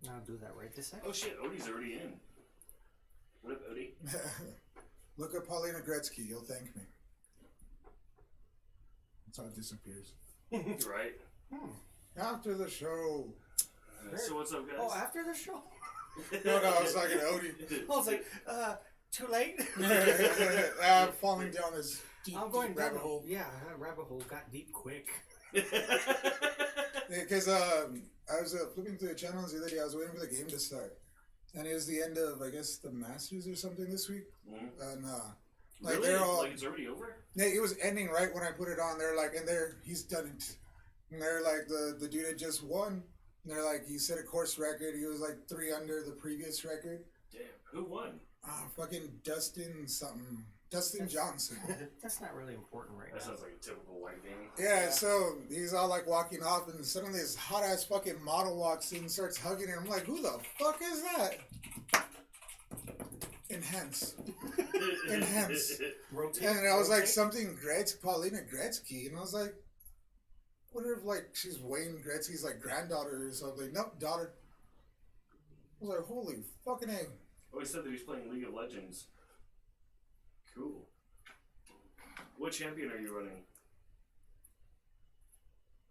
I'll do that right this second. Oh shit, Odie's already in. What up, Odie? Look up Paulina Gretzky. You'll thank me. That's how it disappears. Right. After the show. So what's up, guys? Oh, after the show? No, I was like an Odie. I was like, too late? I'm falling down this deep, I'm going deep down rabbit hole. Yeah, that rabbit hole got deep quick. Because I was flipping through the channels the other day. I was waiting for the game to start. And it was the end of, I guess, the Masters or something this week. Mm-hmm. And, really? they're all... Like, it's already over? Yeah, it was ending right when I put it on. They're like, and he's done it. And they're like, the dude had just won. And they're like, he set a course record. He was like 3 under the previous record. Damn. Who won? Fucking Dustin something. Dustin Johnson. That's not really important right That now. sounds like a typical white thing. Yeah, so he's all like walking off, and suddenly this hot ass fucking model walks in and starts hugging him. I'm like, who the fuck is that? Enhance. Enhance. Rotate. And I was like, rotate. something Paulina Gretzky. And I was like, wonder if like she's Wayne Gretzky's like granddaughter or something. Nope, daughter. I was like, holy fucking A. Oh, he said that he's playing League of Legends. Cool. What champion are you running?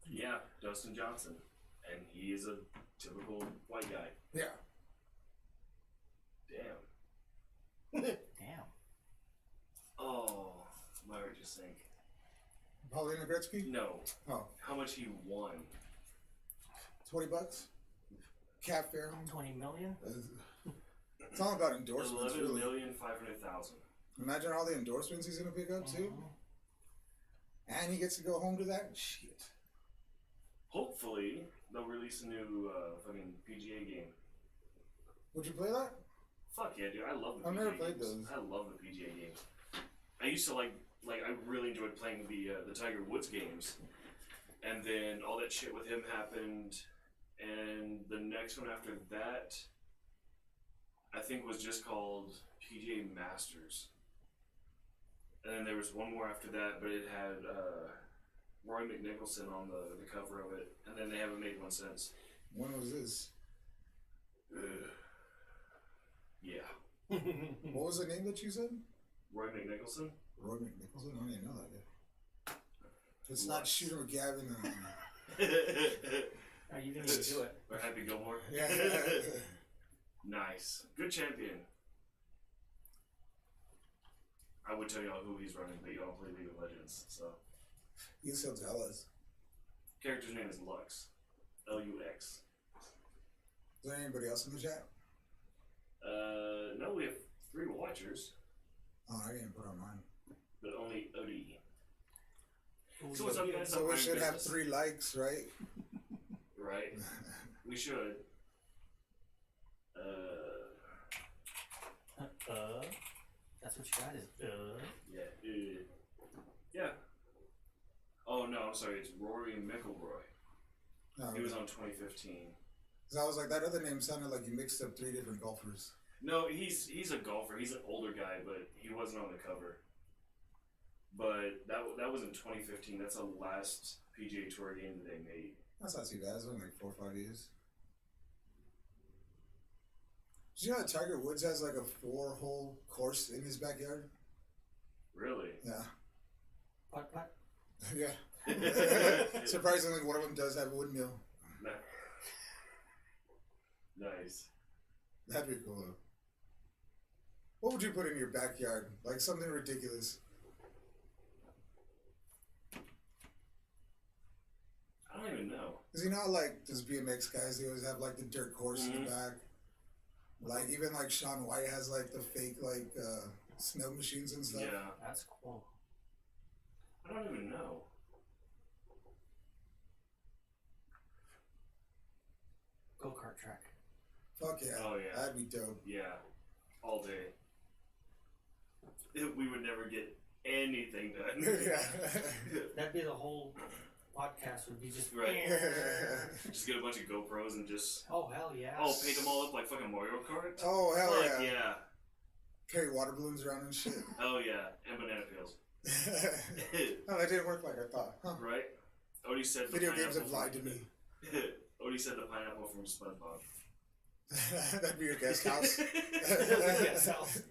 Yeah, Dustin Johnson. And he is a typical white guy. Yeah. Damn. Damn. Oh, my heart just sank. Paulina Gretzky? No. Oh, How much he won? $20? Cap Fair. 20 million? It's all about endorsements, really. 11,500,000. Imagine all the endorsements he's gonna pick up too. And he gets to go home to that shit. Hopefully, they'll release a new fucking PGA game. Would you play that? Fuck yeah, dude! I love the I've PGA never played games. those. I love the PGA games. I used to like I really enjoyed playing the Tiger Woods games, and then all that shit with him happened, and the next one after that, I think was just called PGA Masters, and then there was one more after that, but it had Roy McNicholson on the cover of it, and then they haven't made one since. When was this? Yeah, What was the name that you said? Roy McNicholson. Roy McNicholson? I don't even know that guy. It's not Shooter McGavin. Are you going to do it? Or Happy Gilmore. Yeah. Nice. Good champion. I would tell y'all who he's running, but you don't play League of Legends, so. You still tell us. Character's name is Lux. Lux. Is there anybody else in the chat? No, we have 3 watchers, Oh, I didn't put on mine. but only OD. So what's up, guys? So we I'm should Ryan have Business. 3 likes, right? Right? We should. That's what you got is, Yeah. Yeah. Oh, no, I'm sorry. It's Rory McIlroy. No, He was on 2015. because I was like, that other name sounded like you mixed up 3 different golfers. No, he's a golfer. He's an older guy, but he wasn't on the cover. But that was in 2015. That's the last PGA Tour game that they made. That's not too bad. It's only like 4 or 5 years. Did you know that Tiger Woods has like a 4-hole course in his backyard? Really? Yeah. putt putt. Yeah. Surprisingly, one of them does have a windmill. Nice. That'd be cool though. What would you put in your backyard? Like something ridiculous. I don't even know. Because you know how, like, those BMX guys, they always have like the dirt course in the back. Like even like Shaun White has like the fake like snow machines and stuff. Yeah. That's cool. I don't even know. Go-kart track. Fuck yeah. Oh, yeah. That'd be dope. Yeah. All day. We would never get anything done. Yeah. That'd be the whole podcast would be just... Right. Just get a bunch of GoPros and just... Oh, hell yeah. Oh, paint them all up like fucking Mario Kart? Oh hell Fuck yeah. yeah. Carry water balloons around and shit. Oh yeah. And banana peels. Oh, that didn't work like I thought. Huh. Right? Odie said the Video games pineapple have lied to me. Odie said the pineapple from SpongeBob. That'd be your guest house. Guest house.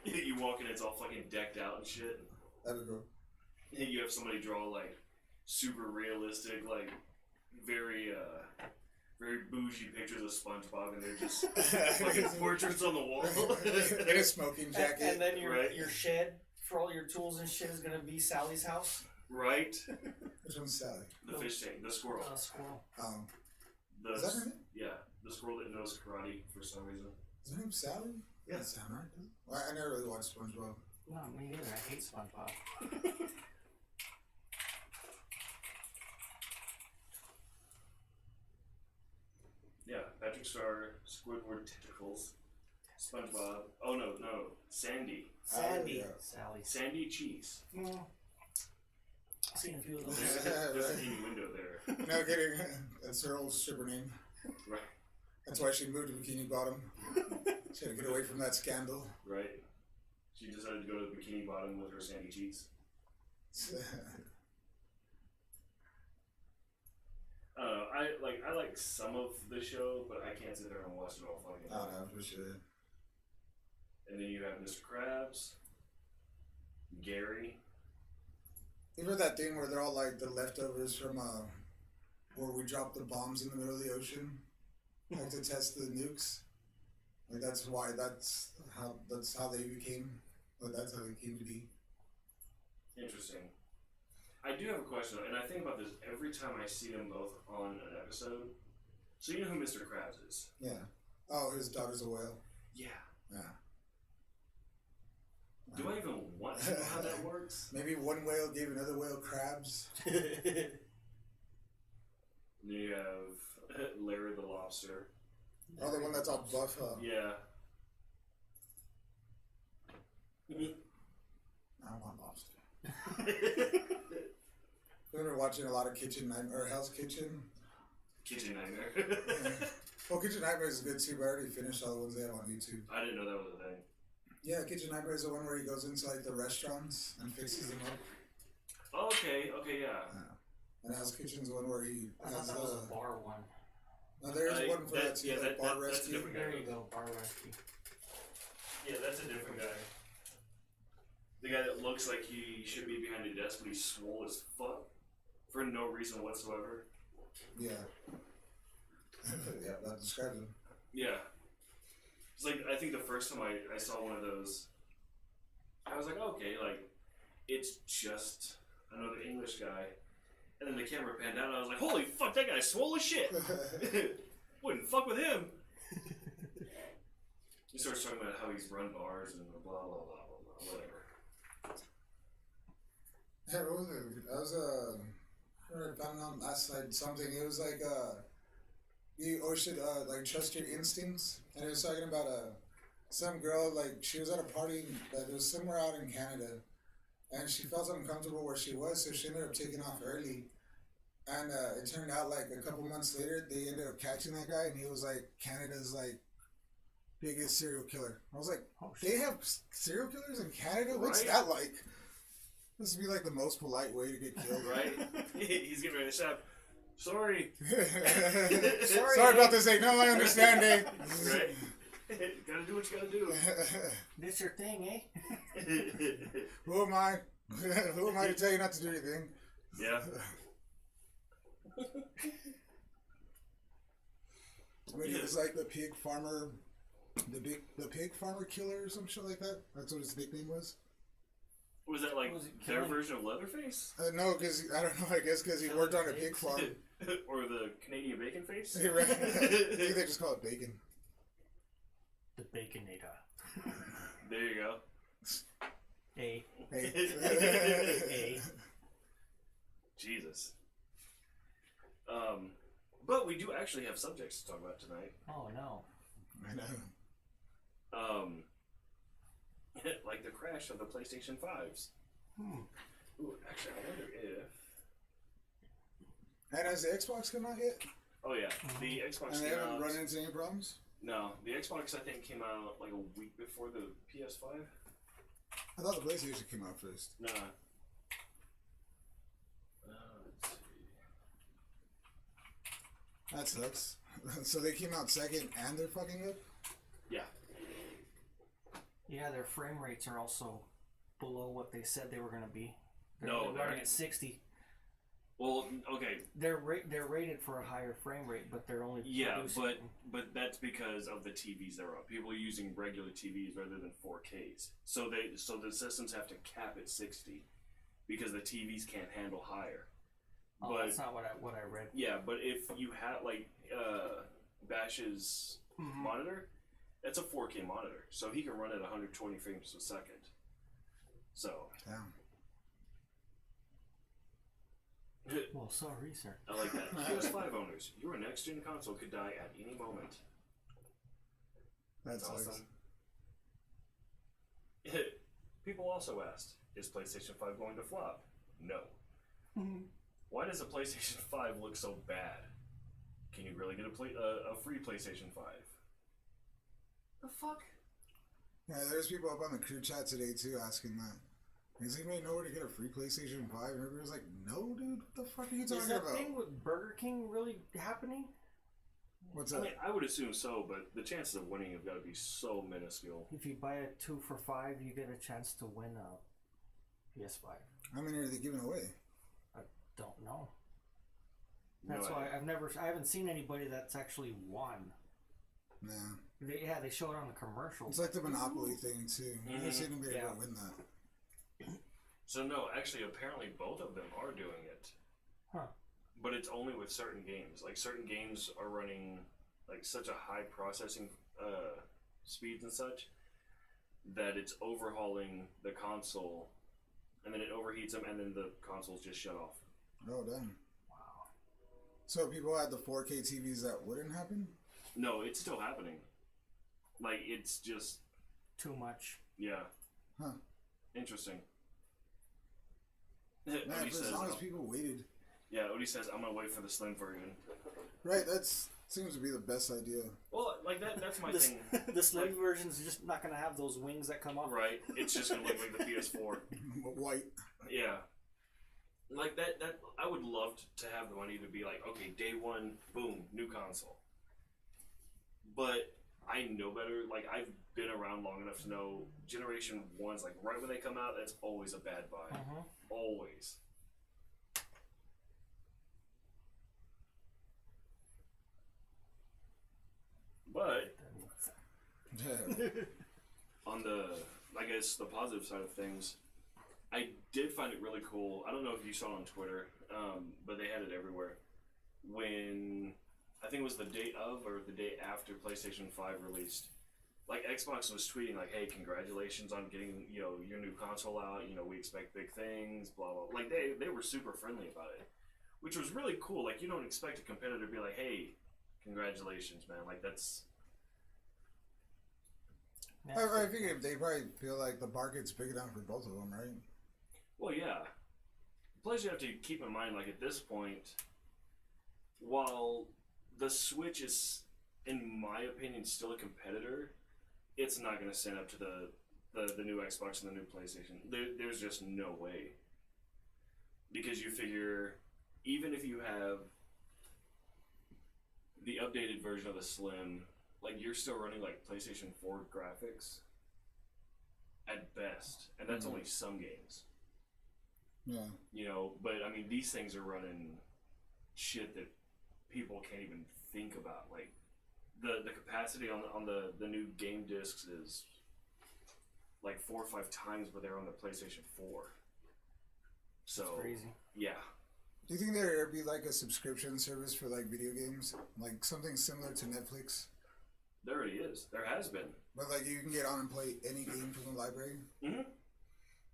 You walk in, it's all fucking decked out and shit. That'd be cool. And you have somebody draw like super realistic, like very very bougie pictures of SpongeBob, and they're just fucking portraits on the wall. In a smoking jacket. And then your Right. your shed for all your tools and shit is gonna be Sally's house. Right? Which one's Sally? The fish tank, the squirrel. Squirrel. The, Is that her name? yeah, the squirrel that knows karate for some reason. Is her name Sally? Yeah. That sound right? Well, I never really watched SpongeBob. No, me neither. I hate SpongeBob. Yeah, Patrick Star, Squidward Tentacles, SpongeBob. Oh no, Sandy. Sandy. yeah. Sally. Sandy Cheeks. I've seen a few of There's, those. there's an innuendo there. No kidding. That's her old stripper name. Right. That's why she moved to Bikini Bottom. She had to get away from that scandal. Right. She decided to go to Bikini Bottom with her Sandy Cheeks. I like some of the show, but I can't sit there and watch it all fucking. I don't know, for sure. And then you have Mr. Krabs, Gary. You heard that thing where they're all like the leftovers from where we dropped the bombs in the middle of the ocean, like to test the nukes. Like that's how they became. But that's how they came to be. Interesting. I do have a question, and I think about this every time I see them both on an episode. So you know who Mr. Krabs is? Yeah. Oh, his daughter's a whale. Yeah. Yeah. Do I even want to know how that works? Maybe one whale gave another whale crabs. Then you have Larry the Lobster. Oh, the one that's all buff, huh? Yeah. I don't want lobster. We were watching a lot of Kitchen Nightmare, or Hell's Kitchen. Kitchen Nightmare. Well, Kitchen Nightmare is good too, but I already finished all the ones they have on YouTube. I didn't know that was a thing. Yeah, Kitchen Nightmare is the one where he goes into like the restaurants and fixes them up. Oh, okay, yeah. And Hell's Kitchen's the one where he I thought has that was a bar one. No, there's one for that too, yeah, like Bar that's a Rescue. different There you go, bar rescue. Yeah, that's a different guy. The guy that looks like he should be behind a desk, but he's swole as fuck for no reason whatsoever. Yeah. Yeah, that describes him. Yeah. It's like, I think the first time I saw one of those, I was like, okay, like, it's just another English guy. And then the camera panned out, and I was like, holy fuck, that guy's swole as shit! Wouldn't fuck with him! He starts talking about how he's run bars and blah, blah, blah, blah, blah, whatever. Yeah, what was it? I was I heard I found on last night something. It was like you always should like trust your instincts. And it was talking about some girl, like she was at a party that was somewhere out in Canada, and she felt uncomfortable where she was, so she ended up taking off early. And it turned out like a couple months later, they ended up catching that guy, and he was like Canada's like biggest serial killer. I was like, they have serial killers in Canada? What's Right? that like? This would be like the most polite way to get killed. Right? He's getting ready to shout, sorry! Sorry about this, no, I understand, eh? Right? Gotta do what you gotta do. This your thing, eh? Who am I? Who am I to tell you not to do anything? Yeah. I mean, it was like the pig farmer, the pig farmer killer or some shit like that. That's what his nickname was. Was that like Was it their killing? version of Leatherface? No, because I don't know. I guess because he worked on a pig farm. Or the Canadian Bacon Face? He ran- I think they just call it bacon. The Baconator. There you go. Hey. Hey. Hey. Jesus. But we do actually have subjects to talk about tonight. Oh no. I know. Like the crash of the PlayStation 5s. Ooh, actually, I wonder if... And has the Xbox come out yet? Oh yeah, the Xbox And they came haven't out... run into any problems? No, the Xbox I think came out like a week before the PS5. I thought the PlayStation came out first. Nah. Let's see. That sucks. So they came out second and they're fucking good? Yeah. Yeah, their frame rates are also below what they said they were going to be. They're No, only they're- running at 60. Well, okay, They're rated for a higher frame rate, but they're only yeah, producing. but that's because of the TVs they're on. People are using regular TVs rather than 4Ks. So the systems have to cap at 60 because the TVs can't handle higher. Oh, But that's not what I read. yeah, but if you have like Bash's monitor, that's a 4K monitor, so he can run at 120 frames a second. So Damn. Well, sorry, sir. I like that. PS5 owners, your next gen console could die at any moment. That's Awesome. People also asked, is PlayStation 5 going to flop? No. Why does a PlayStation 5 look so bad? Can you really get a free PlayStation 5? The fuck? Yeah, there's people up on the crew chat today too asking that. Does anybody know where to get a free PlayStation 5? And everybody's like, no, dude, what the fuck are you Is talking that about? thing with Burger King really happening? What's I up? mean, I would assume so, but the chances of winning have got to be so minuscule. If you buy a 2 for $5, you get a chance to win a PS5. How many are they giving away? I don't know. No That's why idea. I haven't seen anybody that's actually won. Nah. They show it on the commercial. It's like the Monopoly thing too. I didn't see anybody Yeah. ever win that. So no, actually, apparently both of them are doing it. Huh. But it's only with certain games. Like certain games are running like such a high processing speeds and such that it's overhauling the console, and then it overheats them, and then the consoles just shut off. Oh, damn. Wow. So people had the 4K TVs that wouldn't happen? No, it's still happening. Like it's just Too much. yeah. Huh. Interesting. Man, Odie for as says, long as people waited. yeah, Odie says I'm gonna wait for the slim version. Right, that's seems to be the best idea. Well, like that's my thing. The slim version's just not going to have those wings that come off. Right? It's just gonna look like the PS4. White. Yeah. Like that I would love to have the money to be like, okay, day one, boom, new console. But I know better. Like I've been around long enough to know Generation 1's like right when they come out, that's always a bad buy. Always. But Yeah. on the, I guess, the positive side of things, I did find it really cool. I don't know if you saw it on Twitter, but they had it everywhere. When, I think it was the day of or the day after PlayStation 5 released, like Xbox was tweeting like, hey, congratulations on getting, your new console out. We expect big things, blah, blah. Like they were super friendly about it, which was really cool. Like you don't expect a competitor to be like, hey, congratulations, man. Like that's, I figure they probably feel like the market's big enough for both of them, right? well, yeah. Plus, you have to keep in mind, like, at this point, while the Switch is, in my opinion, still a competitor, it's not going to stand up to the new Xbox and the new PlayStation. There's just no way. Because you figure, even if you have the updated version of the Slim, like, you're still running, like, PlayStation 4 graphics at best. And that's only some games. Yeah. But I mean, these things are running shit that people can't even think about. Like the capacity on the new game discs is like 4 or 5 times what they're on the PlayStation 4. So That's crazy. yeah, Do you think there'd be like a subscription service for like video games? Like something similar to Netflix? there already is. There has been. But like you can get on and play any game from the library? Mm-hmm.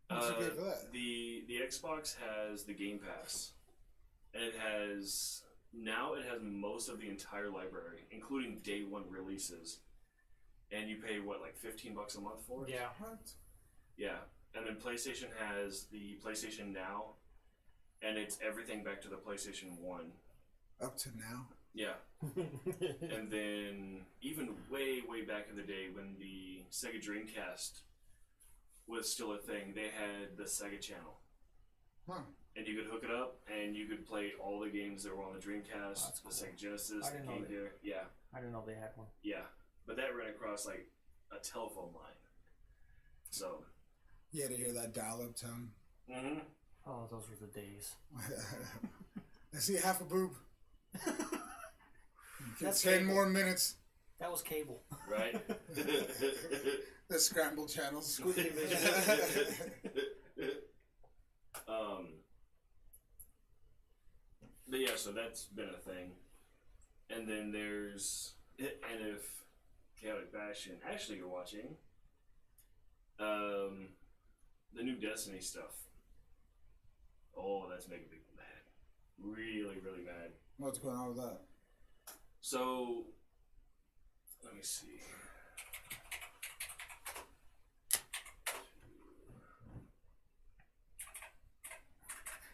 What's you pay for that? The Xbox has the Game Pass, and it has most of the entire library, including day one releases. And you pay what, like $15 a month for it? Yeah. What? Yeah. And then PlayStation has the PlayStation Now, and it's everything back to the PlayStation 1. Up to now? Yeah. And then even way, way back in the day when the Sega Dreamcast was still a thing, they had the Sega Channel. Huh. and you could hook it up, and you could play all the games that were on the Dreamcast, That's the cool. Sega Genesis, I the didn't know Game that. Gear. Yeah, I didn't know they had one. yeah. But that ran across like a telephone line. So. You had to hear that dial-up tone. Mm-hmm. Oh, those were the days. I see half a boob. That's 10 cable. more minutes. That was cable. Right. The scrambled channels. Squiggly vision. But yeah, so that's been a thing. And then there's, and if Chaotic Bash and Ashley are watching, the new Destiny stuff. Oh, that's making people mad. Really, really mad. What's going on with that? So, let me see.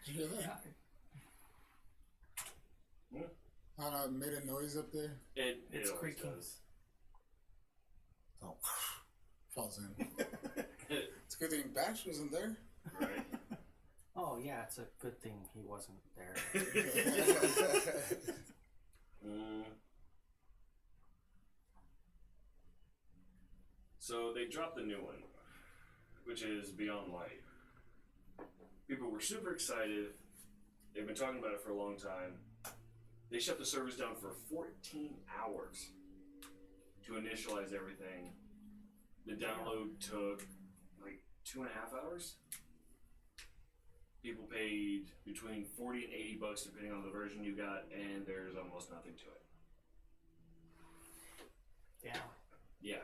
Did you hear that? Hmm? I don't know, it made a noise up there. It's always creaking. does. Oh, falls in. It's a good thing Bash wasn't there. Right? Oh yeah, it's a good thing he wasn't there. Mm. So they dropped the new one, which is Beyond Light. People were super excited. They've been talking about it for a long time. They shut the servers down for 14 hours to initialize everything. The download took like 2.5 hours. People paid between $40 and $80 depending on the version you got, and there's almost nothing to it. Yeah. Yeah,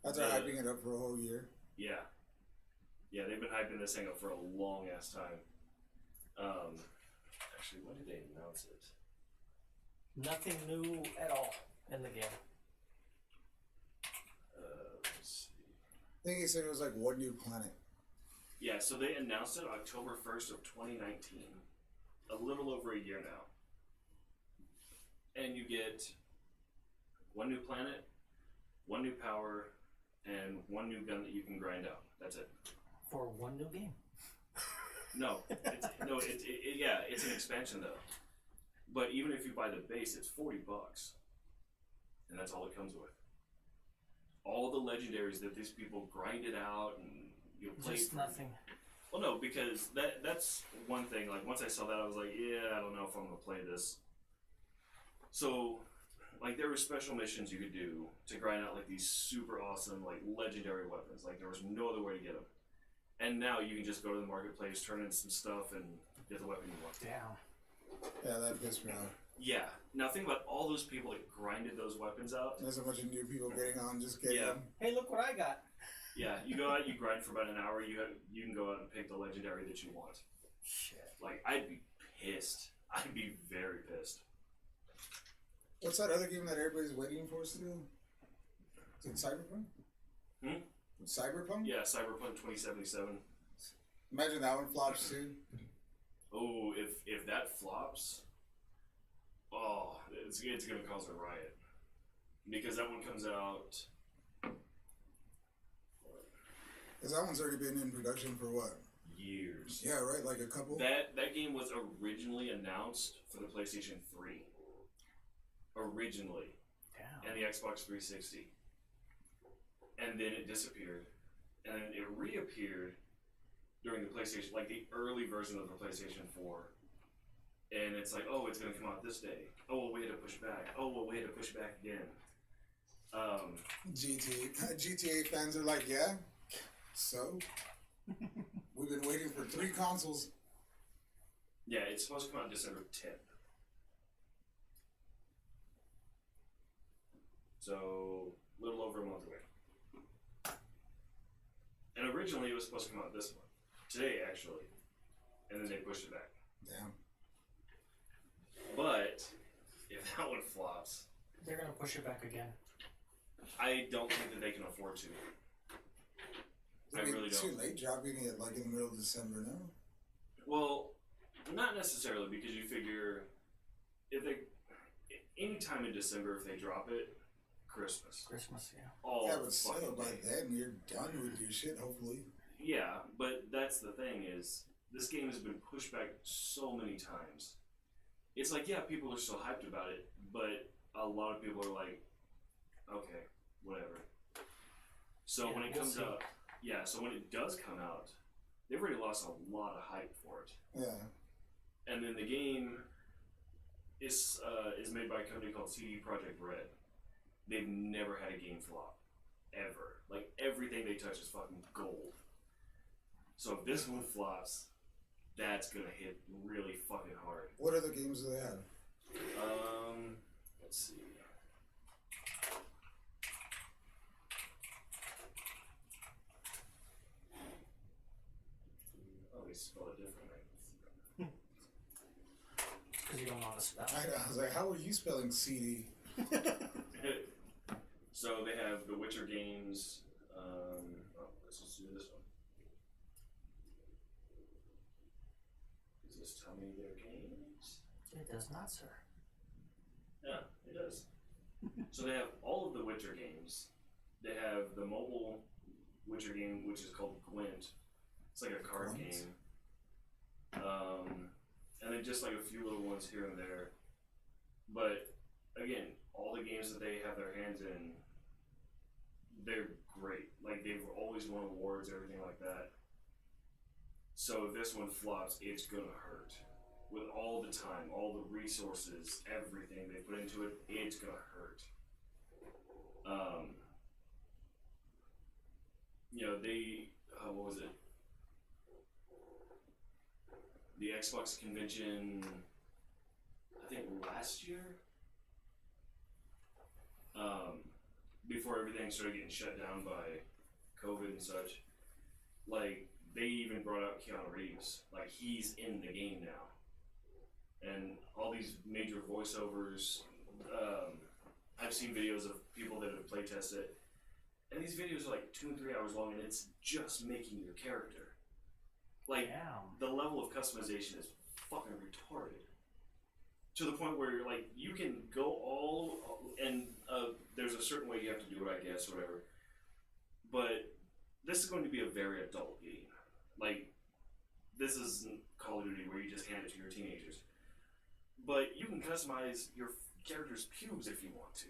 After hyping it up for a whole year. yeah. Yeah, they've been hyping this thing up for a long ass time. Actually, when did they announce it? Nothing new at all in the game. Let's see. I think he said it was like one new planet. Yeah, so they announced it October 1st of 2019. A little over a year now. And you get one new planet, one new power, and one new gun that you can grind out. That's it. For one new game. No, it's an expansion though. But even if you buy the base, it's $40, and that's all it comes with. All the legendaries that these people grinded out and played Just for. nothing. Well, no, because that's one thing. Like once I saw that, I was like, yeah, I don't know if I'm gonna play this. So, like there were special missions you could do to grind out like these super awesome, like legendary weapons. Like there was no other way to get them. And now you can just go to the marketplace, turn in some stuff, and get the weapon you want. Damn. Yeah, that pissed me off. Yeah. Now think about all those people that grinded those weapons out. There's a bunch of new people getting on, just getting Yeah. them. Hey, look what I got. Yeah, you go out, you grind for about an hour. You can go out and pick the legendary that you want. Shit. Like I'd be pissed. I'd be very pissed. What's that other game that everybody's waiting for still? Is it Cyberpunk? Hmm? Cyberpunk? Yeah, Cyberpunk 2077. Imagine that one flops too. Oh, if that flops, oh, it's gonna cause a riot because that one comes out. Because that one's already been in production for what? Years. Yeah, right? Like a couple? That game was originally announced for the PlayStation 3. Originally. Damn. And the Xbox 360. And then it disappeared. And then it reappeared during the PlayStation, like the early version of the PlayStation 4. And it's like, oh, it's going to come out this day. Oh, well, we had to push back. Oh, well, we had to push back again. GTA fans are like, yeah, so? We've been waiting for 3 consoles. Yeah, it's supposed to come out December 10th. So, a little over a month away. And originally it was supposed to come out this month. Today, actually. And then they pushed it back. Damn. But, if that one flops, They're gonna push it back again. I don't think that they can afford to. I really It's too don't. late dropping it like in the middle of December, no? Well, not necessarily, because you figure if they, any time in December, if they drop it, Christmas. Christmas, yeah. All Yeah, the but still, fucking by day. then you're done with your shit, hopefully. Yeah, but that's the thing is, this game has been pushed back so many times. It's like, yeah, people are still hyped about it, but a lot of people are like, okay, whatever. So Yeah, when it we'll comes see. out, yeah, so when it does come out, they've already lost a lot of hype for it. Yeah. And then the game is made by a company called CD Projekt Red. They've never had a game flop, ever. Like, everything they touch is fucking gold. So if this one flops, that's gonna hit really fucking hard. What other games do they have? Let's see. Oh, they spell it differently. Because you don't know how to spell. I was like, how are you spelling CD? So they have the Witcher games. Let's just do this one. Does this tell me their games? It does not, sir. Yeah, it does. So they have all of the Witcher games. They have the mobile Witcher game, which is called Gwent. It's like a card Gwent? game. And then just like a few little ones here and there. But again, all the games that they have their hands in, they're great. Like, they've always won awards, everything like that. So if this one flops, it's gonna hurt. With all the time, all the resources, everything they put into it, it's gonna hurt. You know, they, what was it? The Xbox convention, I think last year? Before everything started getting shut down by COVID and such, like, they even brought out Keanu Reeves. Like, he's in the game now. And all these major voiceovers, I've seen videos of people that have playtested it, and these videos are like 2 and 3 hours long, and it's just making your character. Like, Damn. the level of customization is fucking retarded. To the point where, like, you can go all, and there's a certain way you have to do it, I guess, or whatever. But this is going to be a very adult game. Like, this isn't Call of Duty where you just hand it to your teenagers. But you can customize your character's pubes if you want to.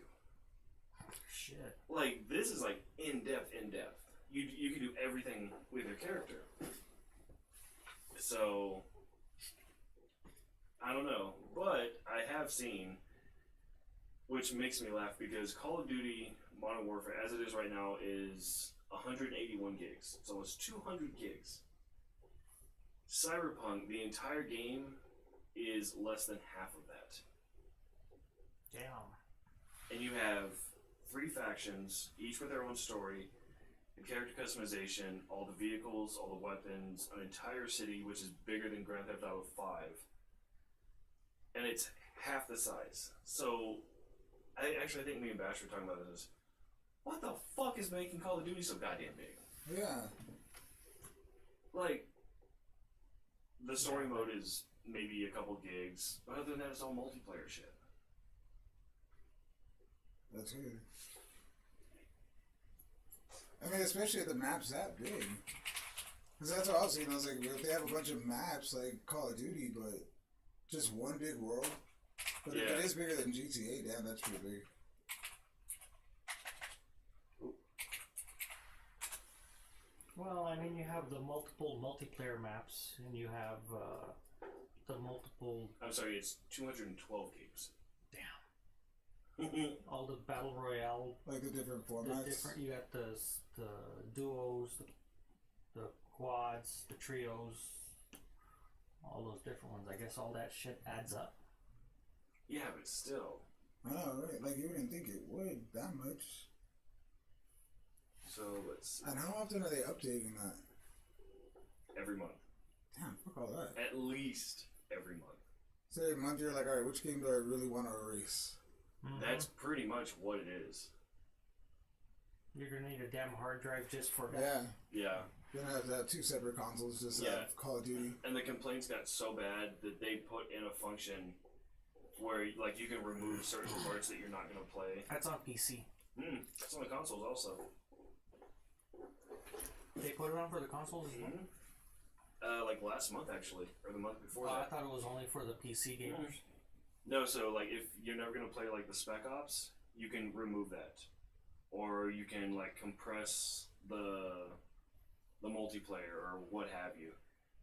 Shit. Like, this is like in depth. You can do everything with your character. So, I don't know, but I have seen, which makes me laugh because Call of Duty Modern Warfare, as it is right now, is 181 gigs. So it's 200 gigs. Cyberpunk, the entire game, is less than half of that. Damn. And you have 3 factions, each with their own story, the character customization, all the vehicles, all the weapons, an entire city which is bigger than Grand Theft Auto 5. And it's half the size. So, I think me and Bash were talking about this. What the fuck is making Call of Duty so goddamn big? Yeah. Like, the story mode is maybe a couple gigs, but other than that, it's all multiplayer shit. That's good. I mean, especially if the map's that big. Because that's what I was saying. I was like, if they have a bunch of maps like Call of Duty, but just one big world. But if Yeah. it is bigger than GTA, damn, that's pretty big. Well, I mean, you have the multiple multiplayer maps, and you have the multiple, I'm sorry, it's 212 gigs. damn, all the battle royale, Like the different the formats. different. You got the duos, the quads, the trios, all those different ones. I guess all that shit adds up. Yeah, but still. I know, right? Like, you wouldn't think it would that much. So let's And how often are they updating that? every month. Damn, fuck all that. At least every month. So every month you're like, alright, which game do I really want to erase? Mhm. That's pretty much what it is. You're gonna need a damn hard drive just for that. Yeah. Yeah. You're gonna have to have 2 separate consoles just Yeah. have Call of Duty. And the complaints got so bad that they put in a function where, like, you can remove certain parts that you're not going to play. That's on PC. That's on the consoles also. They put it on for the consoles as well. Like last month actually, or the month before I that. thought it was only for the PC gamers. No, so like if you're never gonna play like the Spec Ops, you can remove that, or you can like compress the multiplayer or what have you.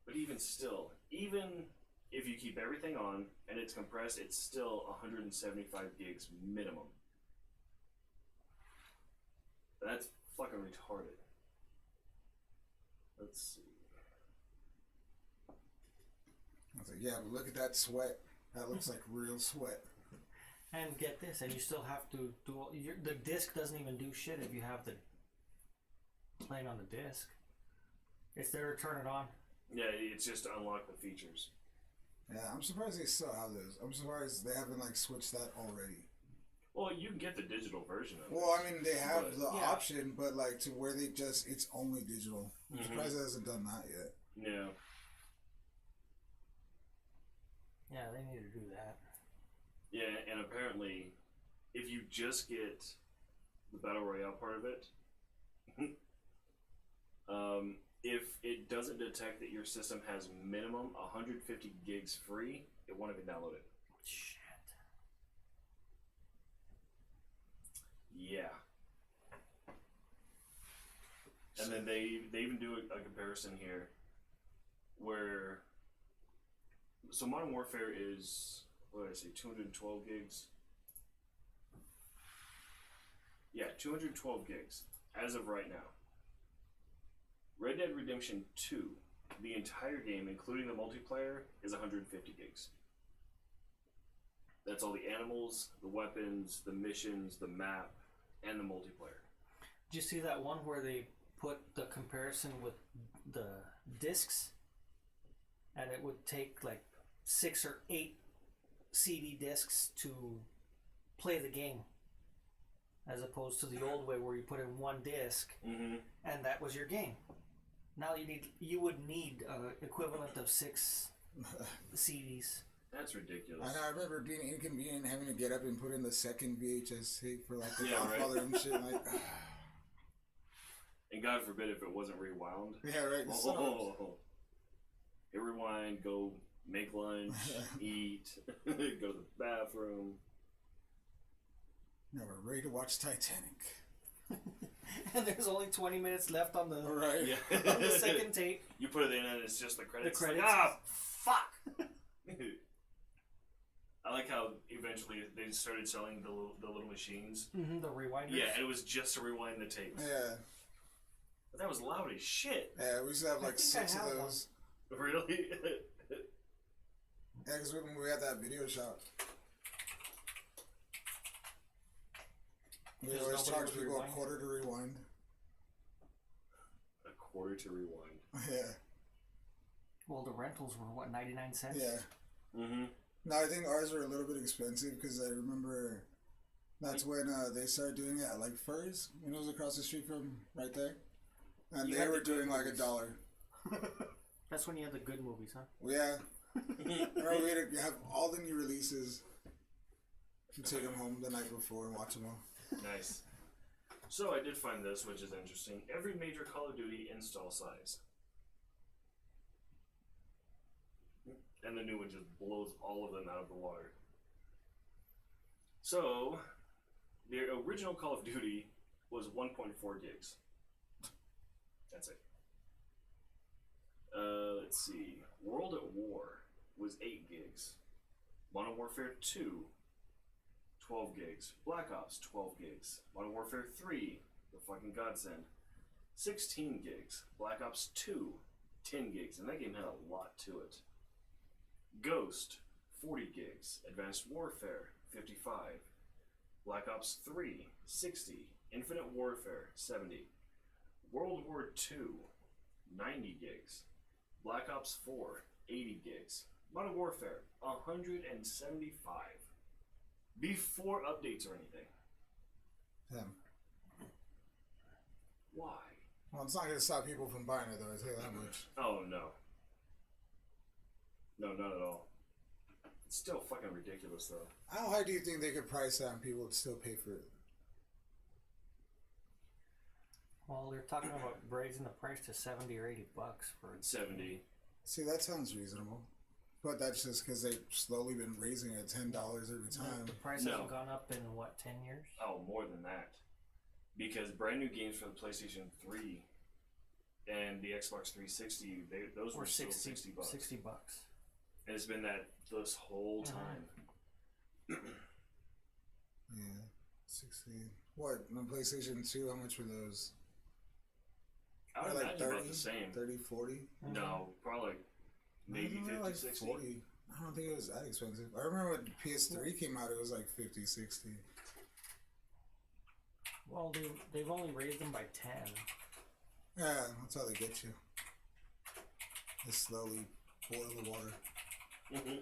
But even still, even if you keep everything on and it's compressed, it's still 175 gigs minimum. That's fucking retarded. Let's see. I was like, yeah, but look at that sweat. That looks like real sweat. And get this, and you still have to do the disc doesn't even do shit if you have the playing on the disc. It's there to turn it on. Yeah, it's just to unlock the features. Yeah, I'm surprised they still have those. I'm surprised they haven't like switched that already. Well, you can get the digital version of it. Well, I mean, they have But- the Yeah. option, but like to where they just it's only digital. I'm Mhm. surprised it hasn't done that yet. Yeah. Yeah, they need to do that. Yeah, and apparently, if you just get the Battle Royale part of it, if it doesn't detect that your system has minimum 150 gigs free, it won't even download it. Shit. Yeah. And then they even do a comparison here where so Modern Warfare is what did I say 212 gigs. Yeah, 212 gigs as of right now. Red Dead Redemption 2, the entire game including the multiplayer is 150 gigs. That's all the animals, the weapons, the missions, the map, and the multiplayer. Did you see that one where they put the comparison with the discs, and it would take like 6 or 8 CD discs to play the game, as opposed to the old way where you put in one disc Mm-hmm. and that was your game. Now you would need equivalent of 6 CDs. That's ridiculous. I know. I remember being inconvenient having to get up and put in the second VHS tape for like the Yeah, right. Godfather and shit. Like, And God forbid if it wasn't rewound. yeah, right. Oh, hit rewind, go make lunch, eat, go to the bathroom. No, we're ready to watch Titanic. And there's only 20 minutes left on the Right. Yeah. on the second tape. You put it in and it's just the credits. The credits. Like, ah, fuck. I like how eventually they started selling the little machines. Mm-hmm, the rewinders. Yeah, and it was just to rewind the tapes. Yeah. But that was loud as shit. Yeah, we used to have like I think I 6 of have those. Really? Yeah, because when we had that video shop, we Because always nobody charge would people rewind? a quarter to rewind. A quarter to rewind. Yeah. Well, the rentals were what, 99 cents? Yeah. Mm-hmm. No, I think ours were a little bit expensive because I remember that's when they started doing it at like Furries. You know, it was across the street from right there. And You they had were the good doing like movies. $1. That's when you had the good movies, huh? Yeah. Or we'd have all the new releases. You take them home the night before and watch them all. Nice. So I did find this, which is interesting. Every major Call of Duty install size. And the new one just blows all of them out of the water. So, the original Call of Duty was 1.4 gigs. That's it. Let's see. World at War was 8 gigs. Modern Warfare 2, 12 gigs. Black Ops, 12 gigs. Modern Warfare 3, the fucking godsend, 16 gigs. Black Ops 2, 10 gigs. And that game had a lot to it. Ghost, 40 gigs. Advanced Warfare, 55. Black Ops 3, 60. Infinite Warfare, 70. World War 2, 90 gigs. Black Ops 4, 80 gigs. Modern Warfare, 175. Before updates or anything. Yeah. Why? Well, it's not going to stop people from buying it, though, I tell you that much. Oh, no. No, not at all. It's still fucking ridiculous, though. How high do you think they could price that and people would still pay for it? Well, they're talking about raising the price to $70 or $80 for it. 70. See, that sounds reasonable. But that's just because they've slowly been raising it $10 every time. The price No. hasn't gone up in what, 10 years? Oh, more than that. Because brand new games for the PlayStation 3 and the Xbox 360, those Or were still 60 $60. $60. And it's been that this whole time. Yeah, 60. What on PlayStation 2? How much were those? I would Like imagine about the same. 30, 40. No, probably like maybe I don't know, 50, like 60. 40. I don't think it was that expensive. I remember when PS3 came out, it was like 50, 60. Well, they've only raised them by 10. Yeah, that's how they get you. They slowly boil the water. Mm-hmm.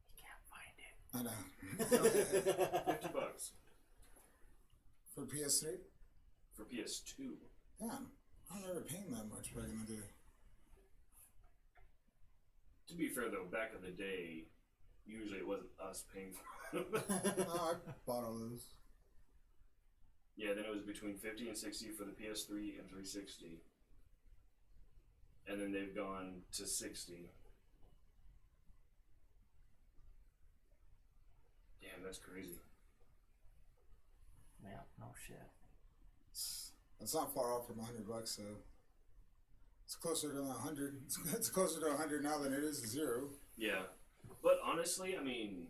You can't find it. I know. $50 For PS3? for PS2. Damn. I remember paying that much back in the day. To be fair though, back in the day, usually it wasn't us paying for them. Oh, I bought all those. Yeah, then it was between 50 and 60 for the PS3 and 360. And then they've gone to 60. Damn, that's crazy. Yeah, no shit. It's not far off from $100, so it's closer to 100. It's closer to 100 now than it is to 0. Yeah. But honestly, I mean,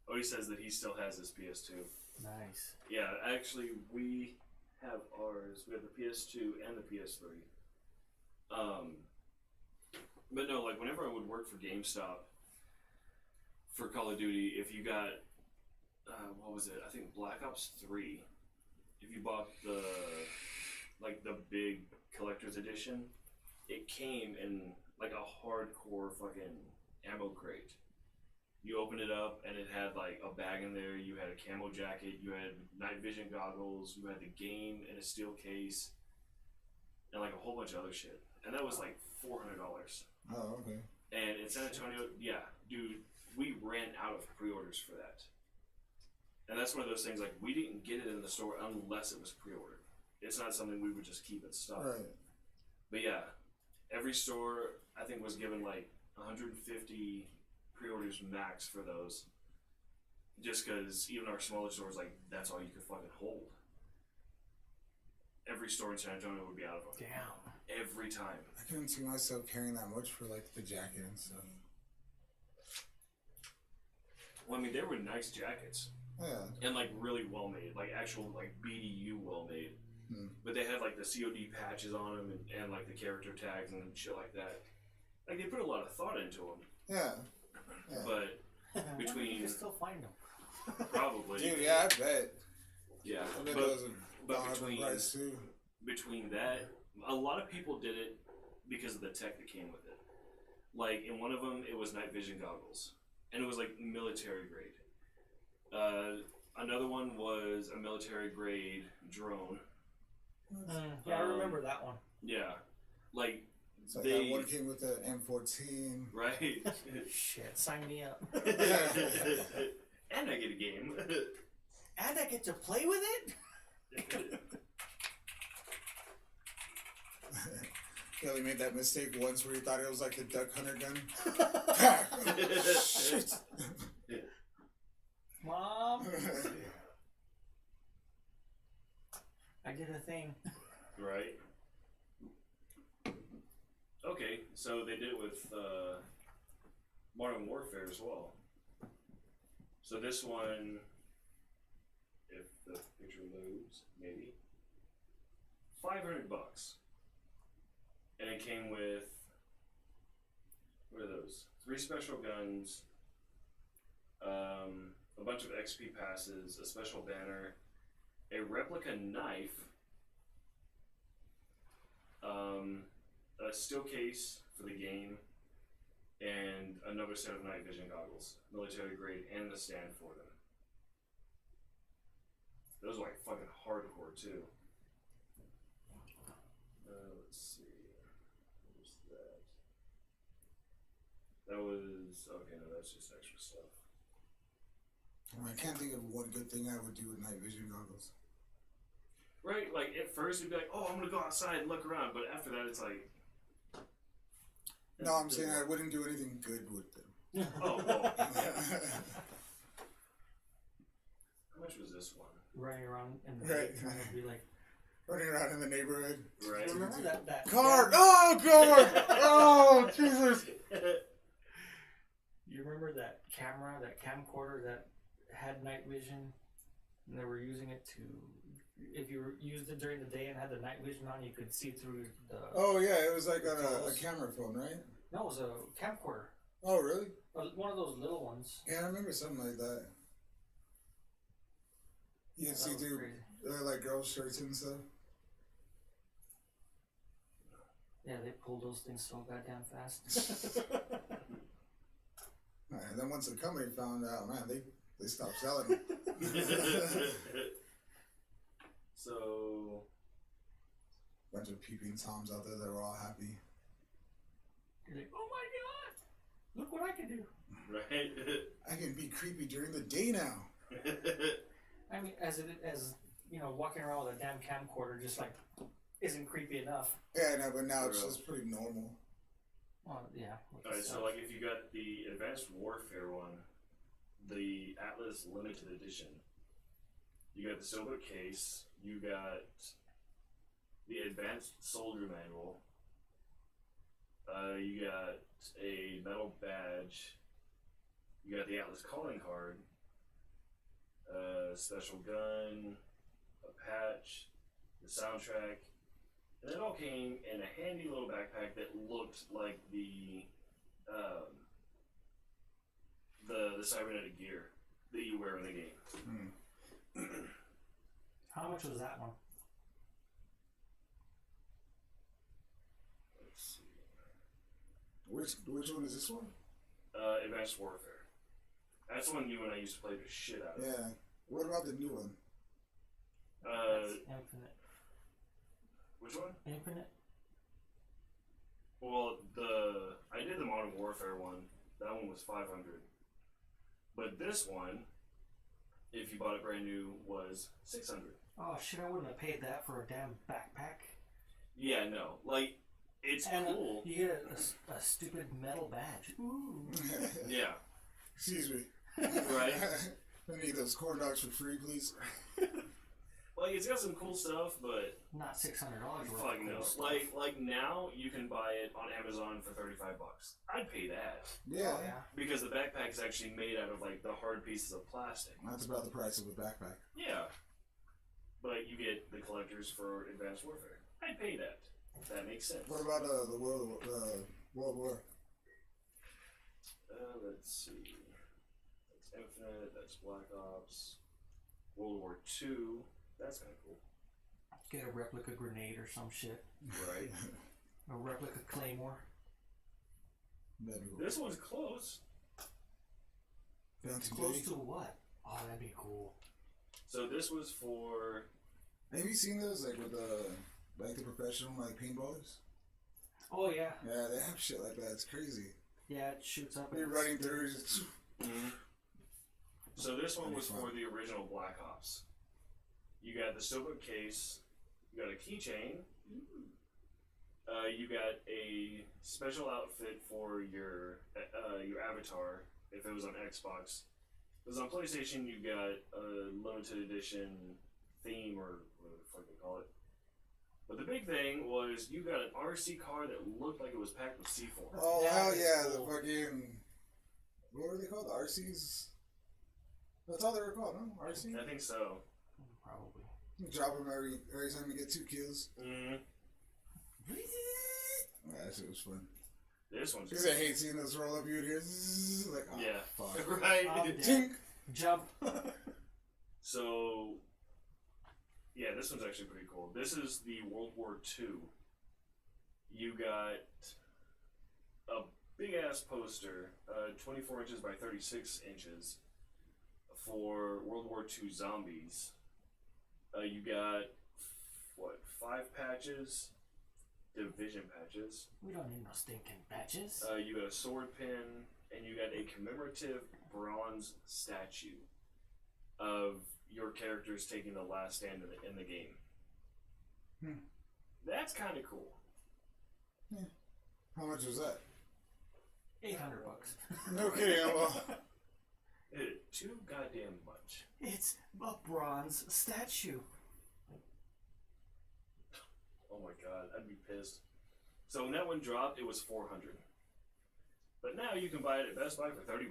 Odie says that he still has his PS2. Nice. Yeah, actually, we have ours. We have the PS2 and the PS3. But no, like whenever I would work for GameStop for Call of Duty, if you got what was it? I think Black Ops 3. If you bought the big collector's edition, it came in like a hardcore fucking ammo crate. You opened it up and it had like a bag in there. You had a camo jacket. You had night vision goggles. You had the game in a steel case, and like a whole bunch of other shit. And that was like $400. Oh, okay. And in San Antonio, yeah, dude, we ran out of pre-orders for that. And that's one of those things, like, we didn't get it in the store unless it was pre-ordered. It's not something we would just keep in stock. Right. But yeah, every store, I think, was given like 150 pre-orders max for those. Just because even our smaller stores, like, that's all you could fucking hold. Every store in San Antonio would be out of them. Damn. Every time. I couldn't see myself carrying that much for like the jacket and stuff. Well, I mean, they were nice jackets. Yeah. And like really well made, like actual like BDU well made. But they had like the COD patches on them and like the character tags and shit like that. Like they put a lot of thought into them. Yeah. Yeah. But between You can still find them. probably, Dude, yeah, I bet. yeah. I bet But, those have but gone up in between price too. between that, a lot of people did it because of the tech that came with it. Like in one of them, it was night vision goggles, and it was like military grade. Another one was a military grade drone. Yeah, I remember that one. Yeah, like So they that one came with the M14. right. Shit, sign me up. And I get a game. And I get to play with it? Kelly made that mistake once where he thought it was like the duck hunter gun. Shit. Mom, I did a thing. Right. Okay, so they did it with Modern Warfare as well. So this one, if the picture loads, maybe $500, and it came with what are those? 3 special guns, a bunch of XP passes, a special banner, a replica knife, a steel case for the game, and another set of night vision goggles, military grade, and the stand for them. Those are like fucking hardcore too. Let's see. Where's that? That was okay. No, that's just extra stuff. I can't think of one good thing I would do with night vision goggles. Right, like at first you'd be like, "Oh, I'm gonna go outside and look around," but after that, it's like, No, I'm saying I wouldn't do anything good with them. oh, well. How much was this one? Running around in the Right. trying to be like, Running around in the neighborhood. Right. remember that Car! Oh, God! Oh, Jesus! You remember that camera, that camcorder that had night vision, and they were using it to, if you used it during the day and had the night vision on, you could see through the. Oh, yeah, it was like on a camera phone, right? No, it was a camcorder, Oh, really? one of those little ones. Yeah, I remember something like that. You Yeah, can see that was through crazy. like girls' shirts and stuff. Yeah, they pulled those things so goddamn fast. And then once the company found out, man, they stopped selling them. So, Bunch of peeping toms out there that were all happy. You're like, oh my god, look what I can do. right. I can be creepy during the day now. I mean, as you know, walking around with a damn camcorder just like isn't creepy enough. Yeah, no, but now it's Real. just pretty normal. Well, yeah. Alright, so like if you got the Advanced Warfare one, the Atlas Limited Edition, you got the silver case, you got the Advanced Soldier Manual, you got a metal badge, you got the Atlas calling card, special gun, a patch, the soundtrack, and it all came in a handy little backpack that looked like the cybernetic gear that you wear in the game. How much was that one? Let's see. Which one is this one? Advanced Warfare. That's the one you and I used to play the shit out of. Yeah. What about the new one? That's Infinite. Which one? Infinite? Well, I did the Modern Warfare one. That one was 500. But this one, if you bought it brand new, was 600. Oh shit! I wouldn't have paid that for a damn backpack. Yeah, no, like it's And cool. you get a stupid metal badge. Ooh. Yeah, Excuse me. right. I need those corn dogs for free, please. Like it's got some cool stuff, but Not $600 worth. fuck of no. cool stuff. Like now you can buy it on Amazon for $35. I'd pay that Yeah. Oh, yeah. because the backpack is actually made out of like the hard pieces of plastic. That's about the price of a backpack. Yeah, but you get the collectors for Advanced Warfare. I'd pay that. That makes sense. What about the World War? Let's see. That's Infinite. That's Black Ops. World War II. That's kind of cool. Get a replica grenade or some shit. Right. A replica claymore. Medieval. This one's close. Phantom Close Day. to what? Oh, that'd be cool. So this was for. Have you seen those like with the professional like paintballers? Oh yeah. Yeah, they have shit like that. It's crazy. Yeah, it shoots up. You're and running through. Just, So this one was That'd be for the original Black Ops. You got the silver case. You got a keychain. You got a special outfit for your avatar if it was on Xbox. If it was on PlayStation, you got a limited edition theme or whatever the fuck they call it. But the big thing was you got an RC car that looked like it was packed with C4. oh That hell is yeah! cool. The fucking what were they called? RCs. That's all they were called, no? RC. I think so. Probably. You drop them every time you get 2 kills. Mm. Yeah, that shit was fun. This one's Because I hate seeing those roll up. You'd hear zzz, like, oh, yeah, fuck. right. I'm dead. Tink. Jump. So, yeah, this one's actually pretty cool. This is the World War II. You got a big ass poster, 24 inches by 36 inches, for World War II zombies. You got, what, 5 patches, division patches. We don't need no stinking patches. You got a sword pin, and you got a commemorative bronze statue of your characters taking the last stand in the game. That's kind of cool. Yeah. How much was that? $800. No kidding. Well, Too goddamn much. It's a bronze statue. Oh my god, I'd be pissed. So when that one dropped, it was $400. But now you can buy it at Best Buy for $30.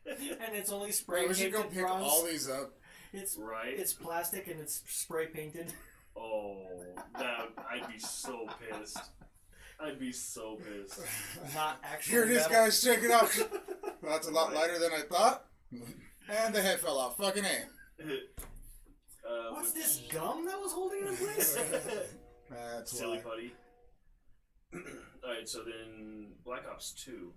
And it's only spray we should painted go pick bronze. all these up. It's Right? It's plastic and it's spray painted. Oh, I'd be so pissed. I'd be so pissed. Not actually. Here it is, metal. guys. Check it out. Well, that's a lot lighter than I thought. And the head fell off. Fucking A. What's this gum that was holding it in place? That's Silly why. putty. Alright, so then Black Ops 2.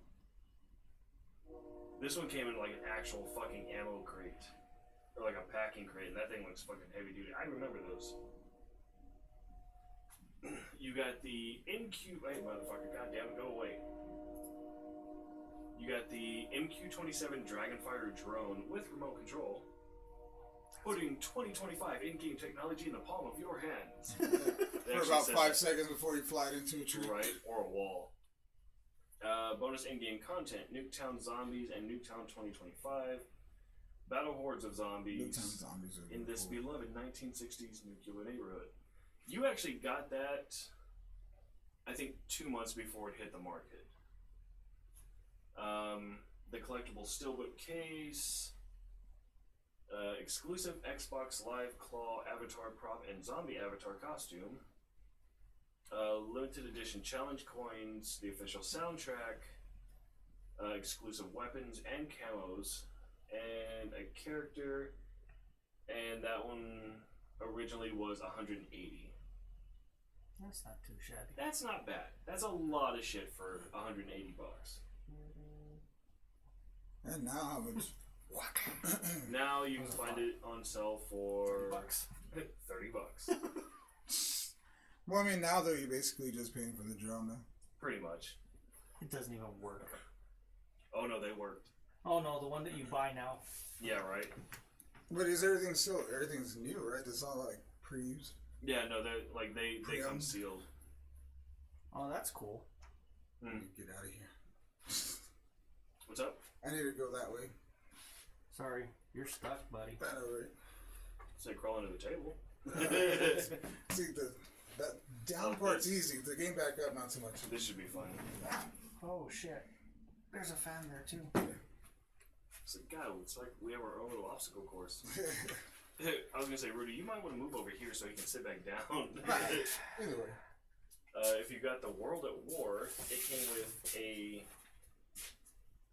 This one came in like an actual fucking ammo crate. Or like a packing crate, and that thing looks fucking heavy duty. I remember those. You got the MQ. Hey, motherfucker, goddamn it, go away. You got the MQ-27 Dragonfire drone with remote control, putting 2025 in-game technology in the palm of your hands. For about 5 seconds before you fly it into a tree. Right, or a wall. Bonus in-game content: Nuketown Zombies and Nuketown 2025. Battle hordes of zombies Nuketown Zombies are in this cool. beloved 1960s nuclear neighborhood. You actually got that, I think, 2 months before it hit the market. The collectible steelbook case, exclusive Xbox Live Claw avatar prop and zombie avatar costume, limited edition challenge coins, the official soundtrack, exclusive weapons and camos, and a character, and that one originally was $180. That's not too shabby. That's not bad. That's a lot of shit for $180. And now how much? Now you can find it on sale for $30. $30. Well, I mean, now though, you're basically just paying for the drone now. Pretty much. It doesn't even work. Oh no, they worked. Oh no, the one that you buy now. Yeah, right. But is everything still? Everything's new, right? It's not like pre-used. Yeah, no, they they come Pre-owned? sealed. Oh, that's cool. Get out of here. What's up? I need to go that way. Sorry, you're stuck, buddy. That over. Say crawl under the table. See that down part's easy. The game back up, not so much. This should be fun. Oh shit. There's a fan there too. It's like, God, it's like we have our own little obstacle course. I was gonna say, Rudy, you might want to move over here so you can sit back down. Either way. If you got the World at War, it came with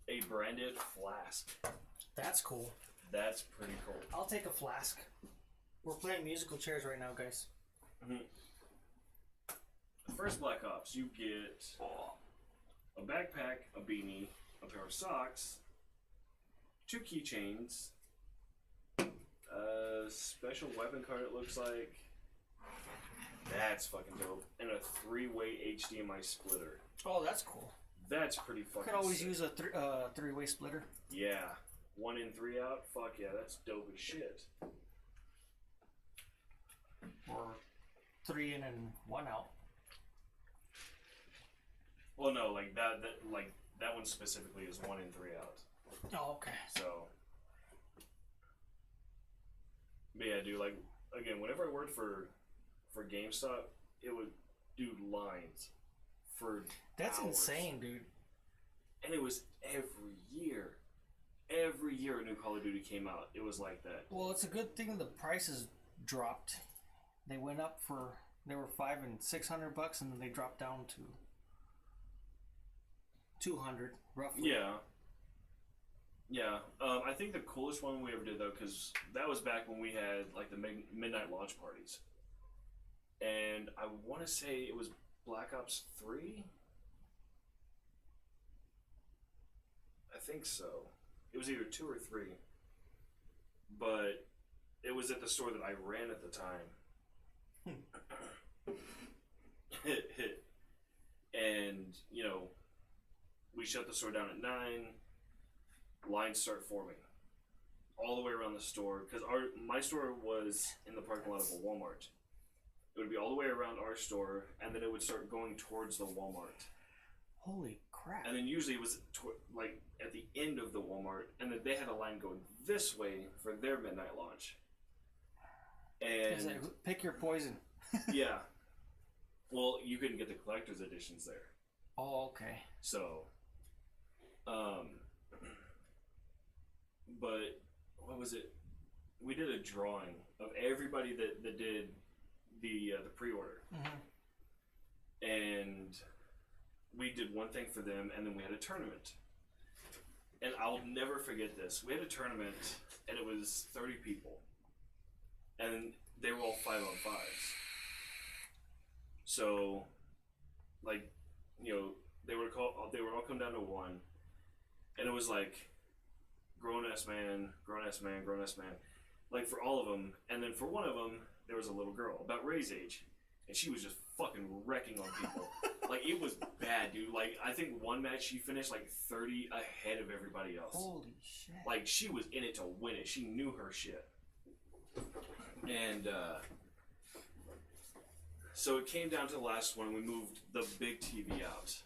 a branded flask. That's cool. That's pretty cool. I'll take a flask. We're playing musical chairs right now, guys. The first Black Ops, you get a backpack, a beanie, a pair of socks, 2 keychains, a special weapon card it looks like. That's fucking dope. And a 3-way HDMI splitter. Oh, that's cool. That's pretty I fucking could always sick. use a three-way splitter. Yeah. 1 in, 3 out? Fuck yeah, that's dope as shit. Or 3 in and 1 out. Well, no, like that one specifically is 1 in, 3 out. Oh, okay. So, but yeah, dude, like, again, whenever I worked for GameStop, it would do lines for That's hours. insane, dude. And it was every year. Every year a new Call of Duty came out, it was like that. Well, it's a good thing the prices dropped. They went up they were $500 and $600, and then they dropped down to 200 roughly. Yeah. Yeah. I think the coolest one we ever did, though, because that was back when we had, like, the midnight launch parties. And I want to say it was Black Ops 3? I think so. It was either 2 or 3. But it was at the store that I ran at the time. And, you know, we shut the store down at 9. Lines start forming all the way around the store because my store was in the parking lot of a Walmart. It would be all the way around our store, and then it would start going towards the Walmart. Holy crap! And then usually it was like at the end of the Walmart, and then they had a line going this way for their midnight launch. And pick your poison. yeah, well, you couldn't get the collector's editions there. Oh, okay. So, but what was it? We did a drawing of everybody that did the pre-order, and we did one thing for them, and then we had a tournament. And I'll never forget this. We had a tournament, and it was 30 people, and they were all 5-on-5s. So, like, you know, they would all come down to one, and it was like grown-ass man, grown-ass man, grown-ass man, like for all of them. And then for one of them, there was a little girl about Ray's age, and she was just fucking wrecking on people. Like, it was bad, dude. Like, I think one match she finished like 30 ahead of everybody else. Holy shit! Like, she was in it to win it. She knew her shit. And so it came down to the last one. We moved the big TV out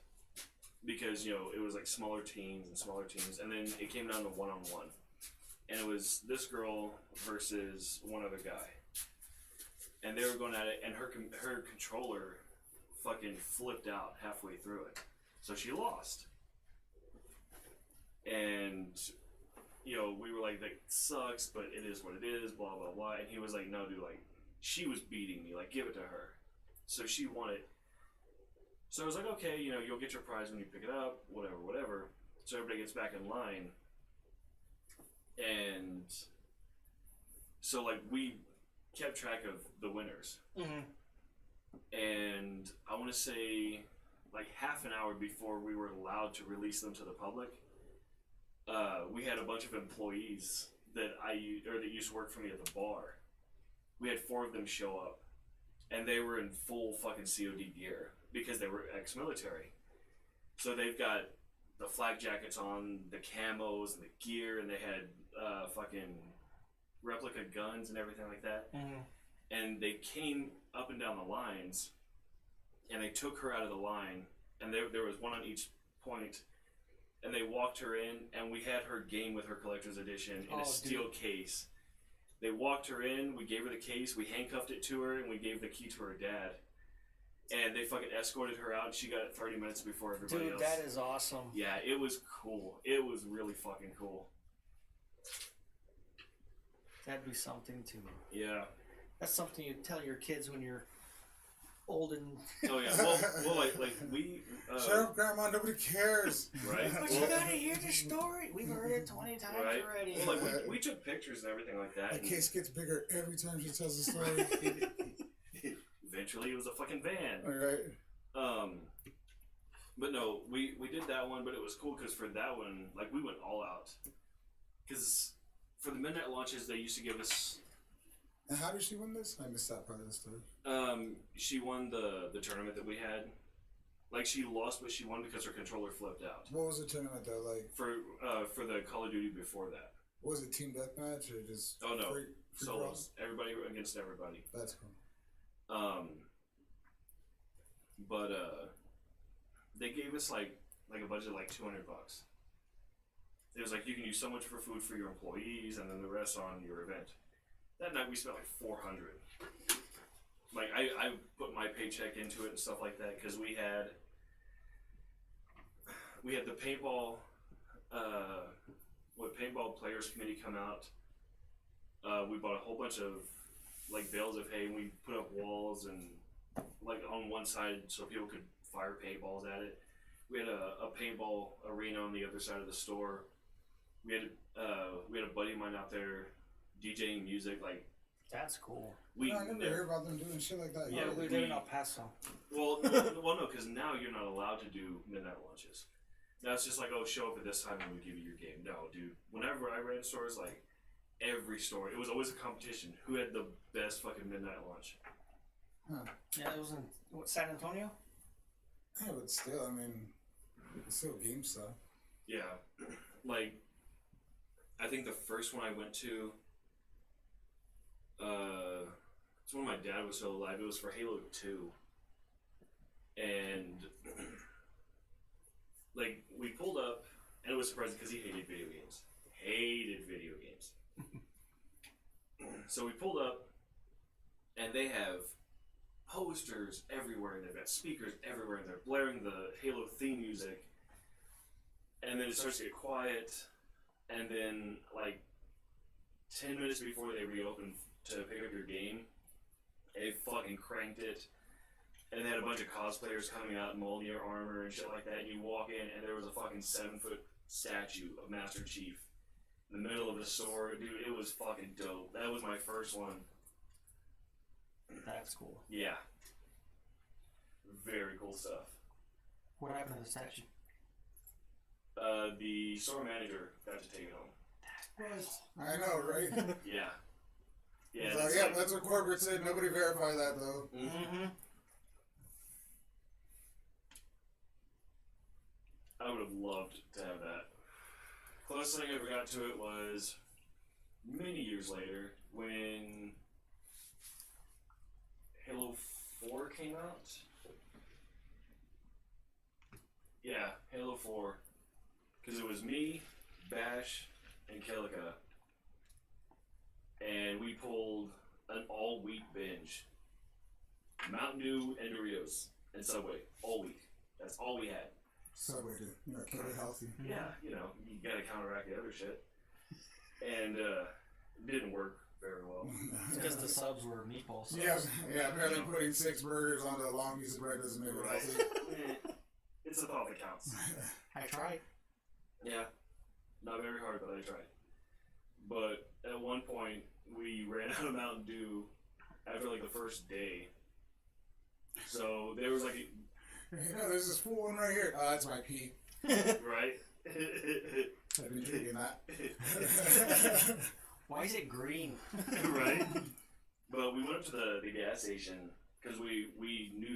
because, you know, it was like smaller teams, and then it came down to 1-on-1, and it was this girl versus one other guy, and they were going at it, and her controller fucking flipped out halfway through it, so she lost. And, you know, we were like, that sucks, but it is what it is, blah blah blah. And he was like, no, dude, like, she was beating me, like, give it to her. So she won it. So I was like, okay, you know, you'll get your prize when you pick it up, whatever. So everybody gets back in line. And so, like, we kept track of the winners. And I want to say, like, half an hour before we were allowed to release them to the public, we had a bunch of employees that used to work for me at the bar. We had 4 of them show up, and they were in full fucking COD gear because they were ex-military. So they've got the flak jackets on, the camos, and the gear, and they had fucking replica guns and everything like that. And they came up and down the lines, and they took her out of the line, and there was one on each point, and they walked her in, and we had her game with her collector's edition in a steel case. They walked her in, we gave her the case, we handcuffed it to her, and we gave the key to her dad. And they fucking escorted her out, and she got it 30 minutes before everybody else. Dude, that is awesome. Yeah, it was cool. It was really fucking cool. That'd be something too. Yeah. That's something you tell your kids when you're old and... Oh yeah, well like we... Shut up, Grandma, nobody cares. Right? But you gotta hear the story. We've heard it 20 times already. Well, like, we took pictures and everything like that. The case gets bigger every time she tells the story. Eventually it was a fucking van. Alright. But no, we did that one, but it was cool because for that one, like, we went all out. Because for the midnight launches, they used to give us... And how did she win this? I missed that part of the story. She won the tournament that we had. Like, she lost, but she won because her controller flipped out. What was the tournament though like? For the Call of Duty before that. Was it team deathmatch or just? Oh no, free solos. Everybody against everybody. That's cool. But they gave us like a budget of like $200. It was like, you can use so much for food for your employees, and then the rest on your event. That night we spent like $400. Like, I put my paycheck into it and stuff like that because we had the paintball paintball players committee come out. We bought a whole bunch of like bales of hay, and we put up walls and like on one side so people could fire paintballs at it. We had a paintball arena on the other side of the store. We had a buddy of mine out there DJing music. Like, that's cool. I never heard about them doing shit like that. Yeah, we live in El Paso. Well, no, because now you're not allowed to do midnight launches. Now it's just like, oh, show up at this time and we give you your game. No, dude. Whenever I ran stores, like, every store, it was always a competition. Who had the best fucking midnight launch? Yeah, it was in San Antonio. Yeah, but still, I mean, it's still game stuff. Yeah, like I think the first one I went to, it's when my dad was still alive. It was for Halo 2, and like we pulled up, and it was surprising because he hated video games. Hated video games. So we pulled up, and they have posters everywhere, and they've got speakers everywhere, and they're blaring the Halo theme music. And then it starts to get quiet, and then like 10 minutes before they reopen to pick up your game, they fucking cranked it. And they had a bunch of cosplayers coming out in Mjolnir armor and shit like that. And you walk in, and there was a fucking 7-foot statue of Master Chief in the middle of the store. Dude, it was fucking dope. That was my first one. That's cool. Yeah. Very cool stuff. What happened to the statue? The store manager got to take it home. I know, right? Yeah. Yeah. It's like, yeah, that's what corporate said. Nobody verified that, though. Mm-hmm. I would have loved to have that. Closest thing I ever got to it was many years later when Halo 4 came out. Yeah, Halo 4. Because it was me, Bash, and Kilika. And we pulled an all-week binge. Mountain Dew and Doritos and Subway. All week. That's all we had. Subway to, keep it healthy. Yeah, you gotta counteract the other shit. And it didn't work very well. Because the subs were meatball subs. Yeah, apparently putting 6 burgers on a long piece of bread doesn't make it Right. healthy. It's a thought that counts. I tried. Yeah. Not very hard, but I tried. But at one point, we ran out of Mountain Dew after like the first day. So there was like There's this full one right here. Oh, that's my pee. right? I've been drinking that. Why is it green? Right? But we went up to the gas station because we knew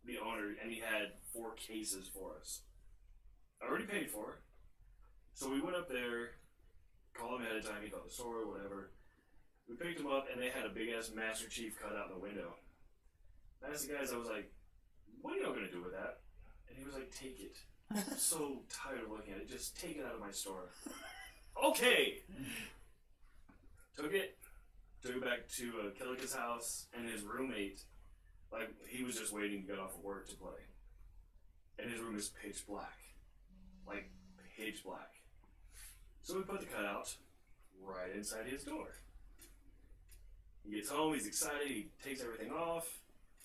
the owner, and he had 4 cases for us. I already paid for it. So we went up there, called him ahead of time, he called the store, whatever. We picked him up, and they had a big-ass Master Chief cut out the window. I asked the guys, I was like, what are y'all going to do with that? And he was like, take it. I'm so tired of looking at it. Just take it out of my store. Okay! Took it back to Killica's house, and his roommate, like, he was just waiting to get off of work to play. And his room is pitch black. Like, pitch black. So we put the cutout right inside his door. He gets home, he's excited, he takes everything off,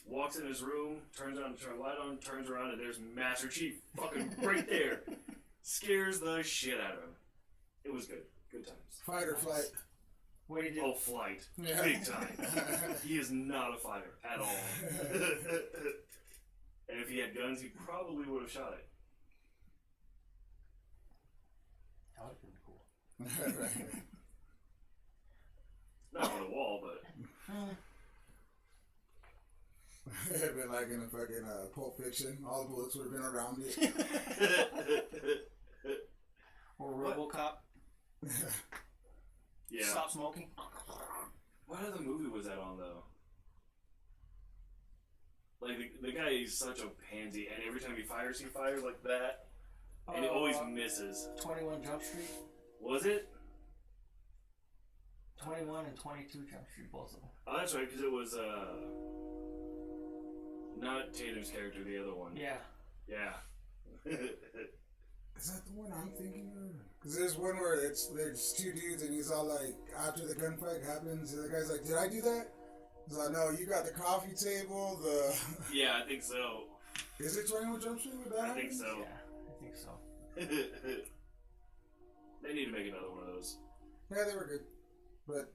walks in his room, turns the light on, turns around, and there's Master Chief fucking right there. Scares the shit out of him. It was good. Good times. Fight or flight. What did you do? Oh, flight. Yeah. Big time. He is not a fighter at all. And if he had guns, he probably would have shot it. That would have been cool. Not on the wall, but It'd been like in a fucking Pulp Fiction. All the bullets would have been around it. Or RoboCop. yeah. Stop smoking. What other movie was that on though? Like the guy is such a pansy, and every time he fires like that, and he always misses. 21 Jump Street. Was it? 21 and 22 Jump Street, both of them. Oh, that's right, because it was not Tatum's character, the other one. Yeah. Yeah. Is that the one I'm thinking of? Because there's one where there's 2 dudes and he's all like, after the gunfight happens, the guy's like, did I do that? He's like, no, you got the coffee table, Yeah, I think so. Is it 21 Jump Street with that? I think so. Yeah, I think so. They need to make another one of those. Yeah, they were good. But,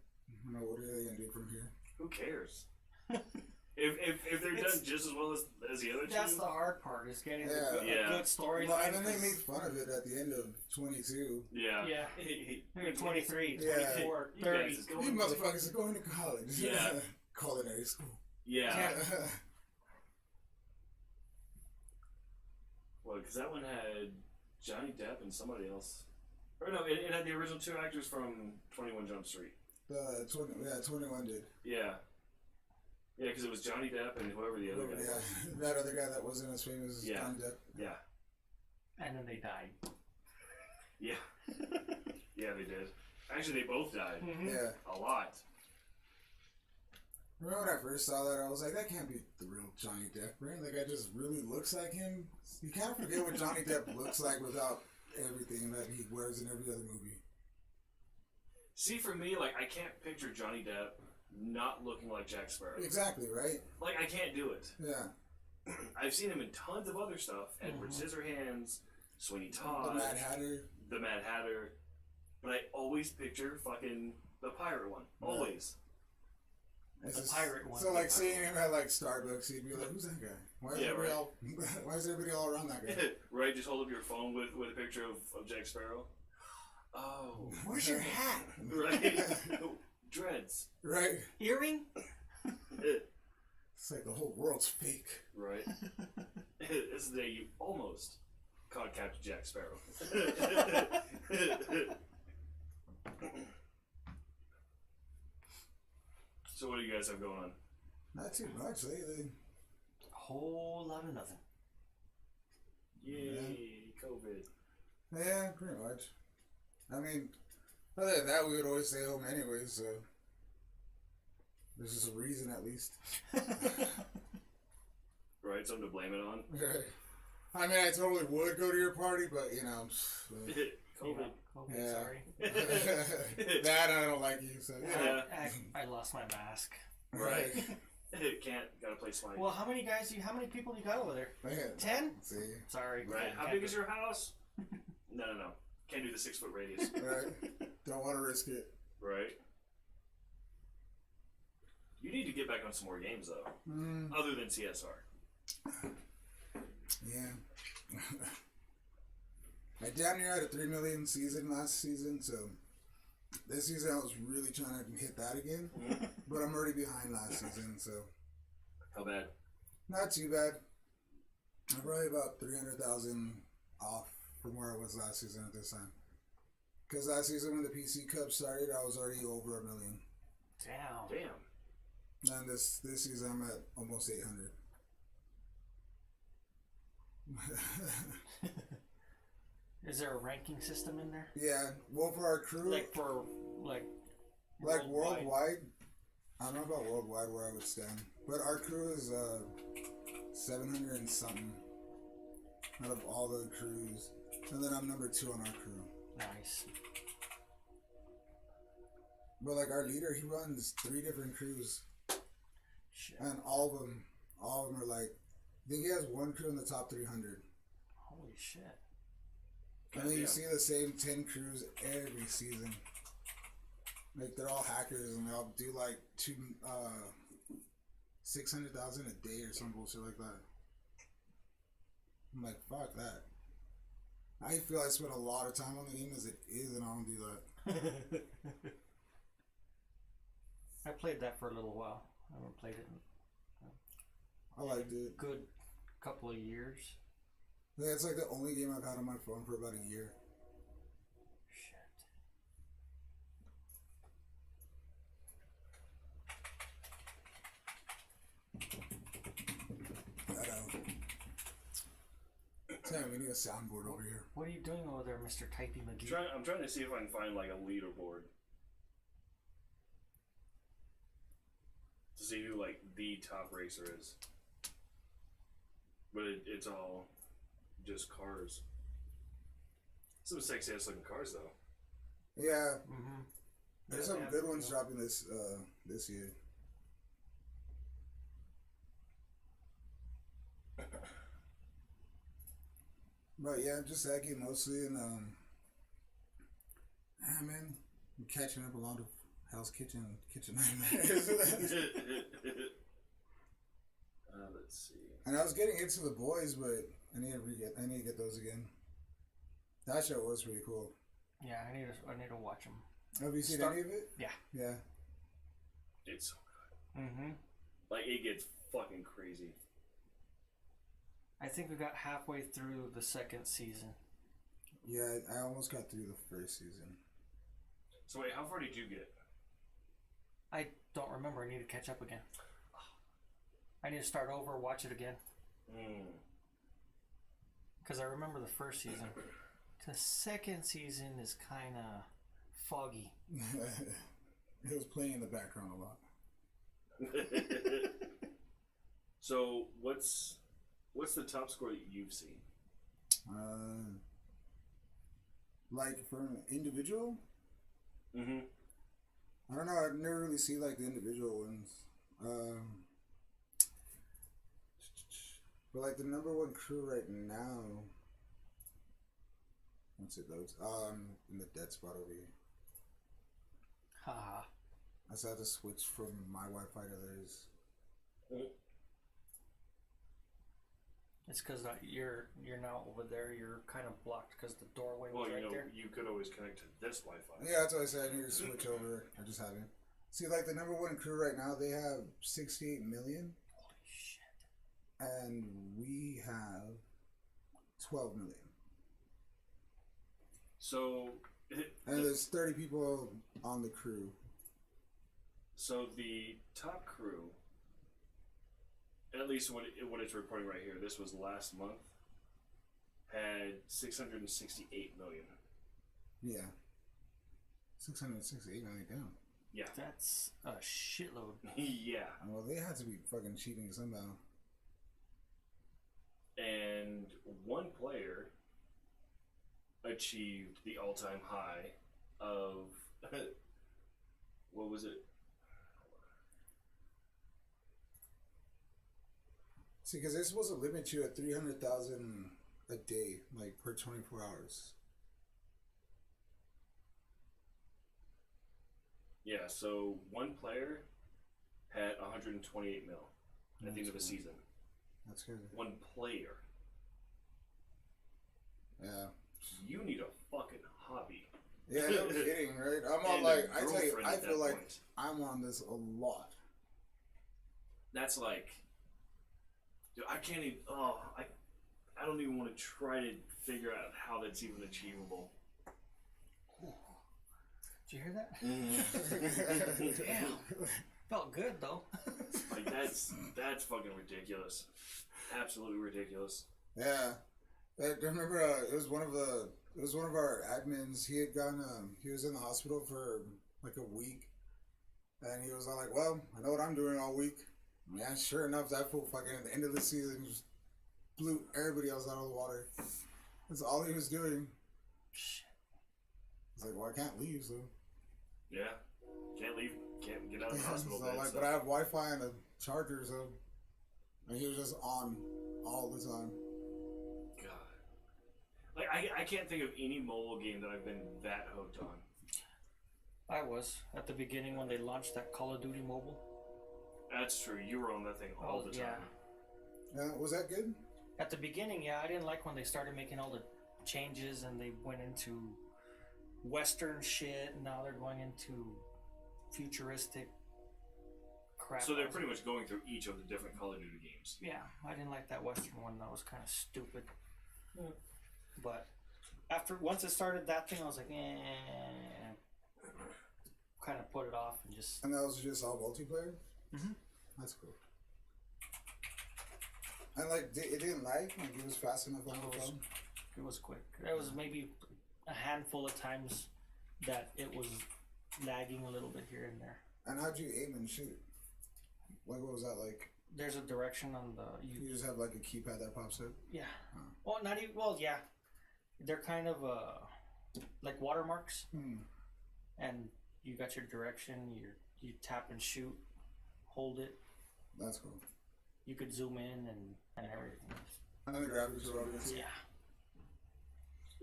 what are they going to do from here? Who cares? if they're done just as well as the other two. That's the hard part, is getting Yeah. a Yeah. good story. Well, and then they made fun of it at the end of 22. Yeah. Yeah. Maybe 23, Yeah. 24, You 30. guys is You going motherfuckers are going to college. Yeah. Culinary school. Yeah. Well, because that one had Johnny Depp and somebody else. Or no, it had the original two actors from 21 Jump Street. 21 did. Yeah. Yeah, because it was Johnny Depp and whoever the other guy was. That other guy that wasn't as famous as Johnny Depp. Yeah. And then they died. Yeah. Yeah, they did. Actually, they both died. Mm-hmm. Yeah. A lot. Remember when I first saw that, I was like, that can't be the real Johnny Depp, right? That guy just really looks like him. You kind of forget what Johnny Depp looks like without everything that he wears in every other movie. See, for me, like, I can't picture Johnny Depp not looking like Jack Sparrow. Exactly, right? Like, I can't do it. Yeah. I've seen him in tons of other stuff. Edward Scissorhands, Sweeney Todd. The Mad Hatter. But I always picture fucking the pirate one. Always. Pirate one. So, like, seeing him at, like, Starbucks, he'd be like, who's that guy? Why is everybody all around that guy? Right, just hold up your phone with a picture of Jack Sparrow. Oh. Where's your hat? Right. Dreads. Right? Earring? It's like the whole world's fake. Right. This is the day you almost caught Captain Jack Sparrow. So what do you guys have going on? Not too much lately. A whole lot of nothing. Yay, COVID. Yeah, pretty much. I mean, other than that, we would always stay home anyway, so there's just a reason at least. Right, something to blame it on. I mean, I totally would go to your party, but you know, COVID. COVID, Yeah. sorry. that I don't like you. So Yeah. I lost my mask. Right. Gotta play slide. Well, how many people you got over there? Man, 10? see, Sorry. Right. How can't big do is your house? No. Can't do the 6 foot radius. right? Don't want to risk it. Right. You need to get back on some more games though, other than CSR. Yeah. I damn near had a 3 million season last season, so this season I was really trying to hit that again. But I'm already behind last season, so How bad? not too bad. I'm probably about 300,000 off from where I was last season at this time. Because last season when the PC Cup started, I was already over 1 million. Damn. And this season I'm at almost 800. Is there a ranking system in there? Yeah, well for our crew, Like for like worldwide. I don't know about worldwide where I would stand, but our crew is 700 and something out of all the crews, and then I'm number 2 on our crew. Nice. But like our leader, he runs 3 different crews, Shit. and all of them are like, I think he has one crew in the top 300. Holy shit. And then you see the same 10 crews every season. Like they're all hackers and they all do like 600,000 a day or some bullshit like that. I'm like, fuck that. I feel I spend a lot of time on the game as it is, and I don't do that. I played that for a little while. I haven't played it in I liked it. a good couple of years. Yeah, it's like the only game I've had on my phone for about a year. Shit. Damn, we need a soundboard over here. What are you doing over there, Mr. Typey McGee? I'm trying to see if I can find like a leaderboard to see who like the top racer is. But it's all just cars. Some sexy ass looking cars though. Yeah, Mm-hmm. there's some good ones dropping this year. But yeah, just that game mostly, and man, I'm catching up a lot of Hell's Kitchen nightmares. Let's see. And I was getting into The Boys, but I need to get those again. That show was pretty cool. Yeah, I need to watch them. Have you seen any of it? Yeah. Yeah. It's so good. Mm-hmm. Like, it gets fucking crazy. I think we got halfway through the second season. Yeah, I almost got through the first season. So wait, how far did you get? I don't remember. I need to catch up again. I need to start over, watch it again. Because I remember the first season. The second season is kind of foggy. It was playing in the background a lot. So what's the top score that you've seen? Like for an individual, Mm-hmm. I don't know. I've never really seen like the individual ones. But like the number one crew right now, once it loads, in the dead spot over here. Haha. I just had to switch from my Wi-Fi to theirs. It's because you're now over there. You're kind of blocked because the doorway was Well, you right know, there. you could always connect to this Wi-Fi. Yeah, that's what I said. I need to switch over. I just haven't. See, like the number one crew right now, they have 68 million, Holy shit. and we have 12 million. So, And there's 30 people on the crew. so the top crew, at least what it's reporting right here, this was last month, had 668 million. Yeah. 668 million down. Yeah. That's a shitload. Yeah. Well, they had to be fucking cheating somehow. And one player achieved the all-time high of what was it? See, because they're supposed to limit you at 300,000 a day, like per 24 hours. Yeah, so one player had 128 mil at the end of the season. That's crazy. One player. Yeah. You need a fucking hobby. Yeah, no kidding, right? I'm on And like, a I tell you, girlfriend I at feel that like point. I'm on this a lot. That's like, dude, I can't even. Oh, I don't even want to try to figure out how that's even achievable. Did you hear that? Mm-hmm. Damn. Felt good though. Like that's fucking ridiculous. Absolutely ridiculous. Yeah. I remember it was one of our admins. He had gone he was in the hospital for like a week, and he was all like, "Well, I know what I'm doing all week." Yeah, sure enough, that fool fucking at the end of the season just blew everybody else out of the water. That's all he was doing. Shit. He's like, "Well, I can't leave, so." Yeah, can't leave, can't get out of the hospital So, bed. like, so. but I have Wi-Fi and a charger, so and he was just on all the time. God, like I can't think of any mobile game that I've been that hooked on. I was at the beginning when they launched that Call of Duty mobile. That's true. You were on that thing all the time. Yeah. Was that good? At the beginning, yeah, I didn't like when they started making all the changes and they went into Western shit. And now they're going into futuristic crap. So they're pretty much going through each of the different Call of Duty games. Yeah, I didn't like that Western one. That was kind of stupid. But once it started that thing, I was like, kind of put it off and just. And that was just all multiplayer? Mm-hmm. That's cool. And like, it didn't lag? Like, it was fast enough on the phone? It was quick. There was maybe a handful of times that it was lagging a little bit here and there. And how'd you aim and shoot? Like, what was that like? There's a direction on the. You just have like a keypad that pops up? Yeah. Huh. Well, not even. Well, yeah. They're kind of like watermarks, and you got your direction. You tap and shoot, hold it. That's cool. You could zoom in and everything. And the graphics are all good. Yeah.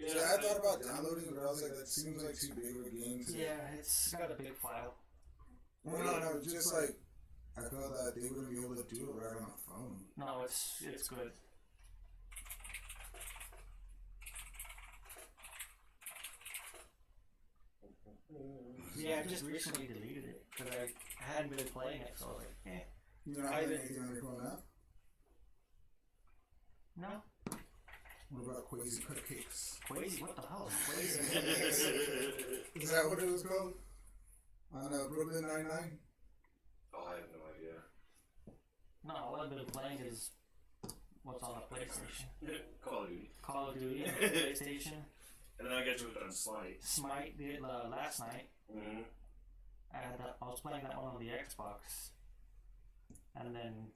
So I thought about downloading it, but I was like, that seems like too big of a game to... Yeah, it's got a big file. No, just like, I felt that they wouldn't be able to do it right on the phone. No, it's good. Yeah, I just recently deleted it because I hadn't been playing it, so I was like, You're not playing anything on your phone now? No. What about Quasi Cupcakes? Crazy. What the hell is crazy? Is that what it was called? On Brooklyn Nine-Nine? Oh, I have no idea. No, all I've been playing is what's on the PlayStation. Call of Duty. Call of Duty on the PlayStation. And then I got to it on Smite. Smite did last night. Mm-hmm. I was playing that one on the Xbox. And then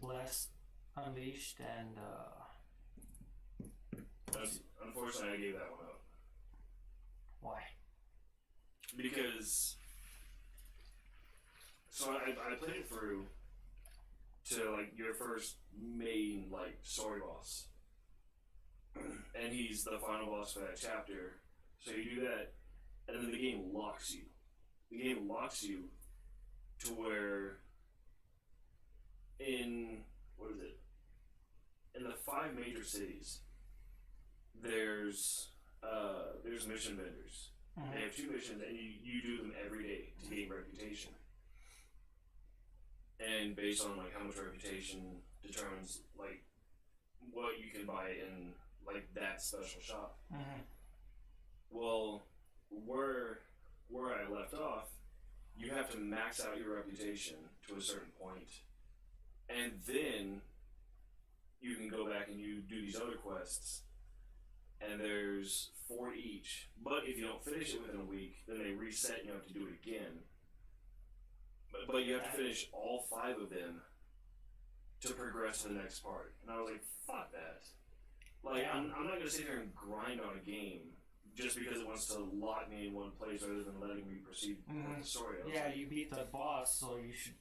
Blessed, Unleashed, and Unfortunately, I gave that one up. why? Because so I played it through to like your first main like story boss, and he's the final boss for that chapter. So you do that, and then the game locks you. The game locks you to where in what is it? In the 5 major cities, there's mission vendors. They have 2 missions, and you do them every day to gain reputation. And based on like how much reputation determines like what you can buy in like that special shop. Mm-hmm. Well, where I left off, you have to max out your reputation to a certain point, and then you can go back and you do these other quests. And there's 4 each. But if you don't finish it within a week, then they reset and you have to do it again. But you have to finish all 5 of them to progress to the next part. And I was like, fuck that. Like, I'm not going to sit here and grind on a game just because it wants to lock me in one place rather than letting me proceed with the story. Yeah, like, you beat the boss, so you should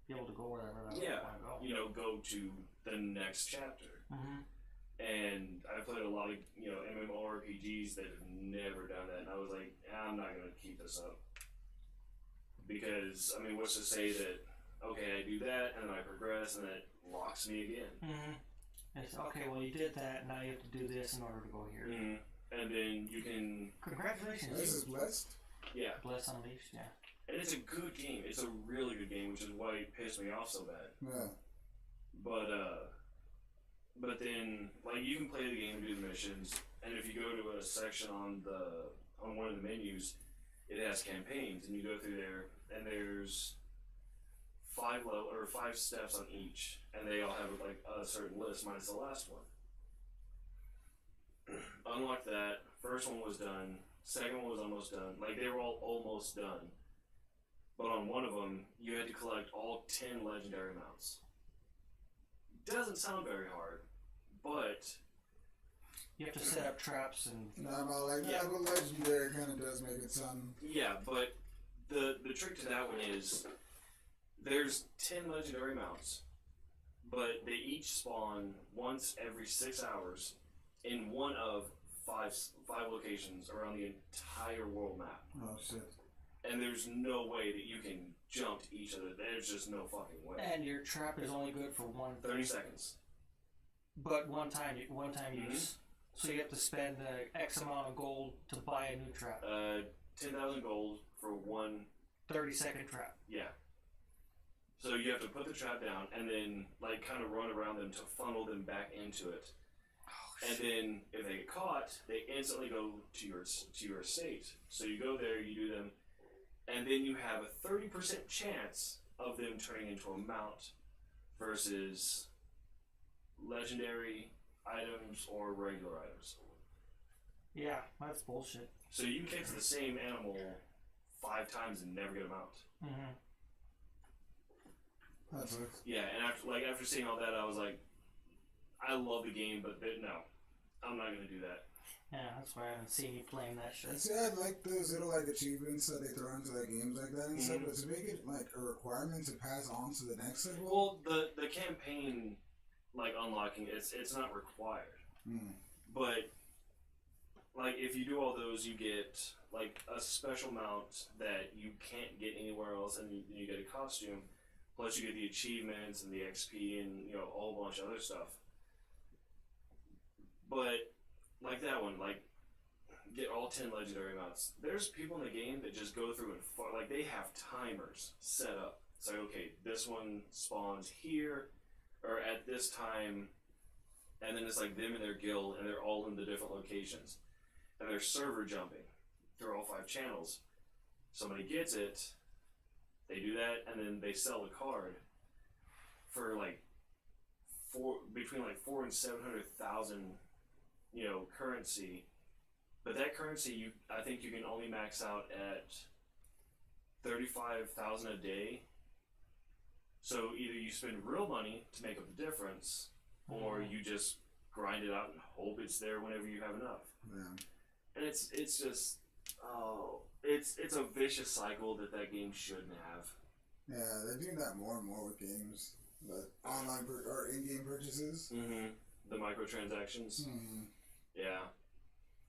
be able to go wherever that yeah, want to go. You know, go to the next chapter. Mm-hmm. And I played a lot of, you know, MMORPGs that have never done that, and I was like, I'm not going to keep this up. Because, I mean, what's to say that, okay, I do that, and then I progress, and it locks me again. Mm-hmm. It's, okay, well, you did that, now you have to do this in order to go here. Mm-hmm. And then you can... Congratulations. This is Blessed? Yeah. Blessed Unleashed, yeah. And it's a good game. It's a really good game, which is why it pissed me off so bad. Yeah. But then, like, you can play the game and do the missions, and if you go to a section on one of the menus, it has campaigns, and you go through there, and there's 5 steps on each, and they all have like a certain list minus the last one. Unlock that. First one was done. Second one was almost done. Like, they were all almost done. But on one of them, you had to collect all 10 legendary mounts. Doesn't sound very hard, but you have to set up traps and... No, I'm all like, yeah, but Legendary kind of does make it sound... Yeah, but the trick to that one is there's 10 legendary mounts, but they each spawn once every 6 hours in one of five locations around the entire world map. Oh, shit. And there's no way that you can jump to each other. There's just no fucking way. And your trap is only good for 30 seconds. But one time use. So you have to spend X amount of gold to buy a new trap. 10,000 gold for one 30-second trap. Yeah. So you have to put the trap down and then like kind of run around them to funnel them back into it. Oh, and then if they get caught, they instantly go to your estate. So you go there, you do them, and then you have a 30% chance of them turning into a mount versus legendary items or regular items. Yeah, that's bullshit. So you can catch the same animal 5 times and never get a mount. Mm-hmm. That sucks. Yeah, and after seeing all that, I was like, I love the game, but no, I'm not gonna do that. Yeah, that's why I haven't seen you playing that shit. See, I like those little like achievements that they throw into like games like that and stuff, but to make it like a requirement to pass on to the next level. Well, the campaign like unlocking it's not required, but like if you do all those, you get like a special mount that you can't get anywhere else, and you get a costume. Plus, you get the achievements and the XP and, you know, a whole bunch of other stuff. But, like that one, like, get all 10 legendary mounts. There's people in the game that just go through and, like, they have timers set up It's like, okay, this one spawns here, or at this time, and then it's like them and their guild, and they're all in the different locations. And they're server jumping through all 5 channels. Somebody gets it, they do that, and then they sell the card for like between like 400,000 and 700,000, currency. But that currency, I think you can only max out at 35,000 a day. So either you spend real money to make up the difference, or you just grind it out and hope it's there whenever you have enough. Yeah. And it's just it's a vicious cycle that game shouldn't have. Yeah, they're doing that more and more with games, but online or in-game purchases. Mm-hmm. The microtransactions. Mm-hmm. Yeah.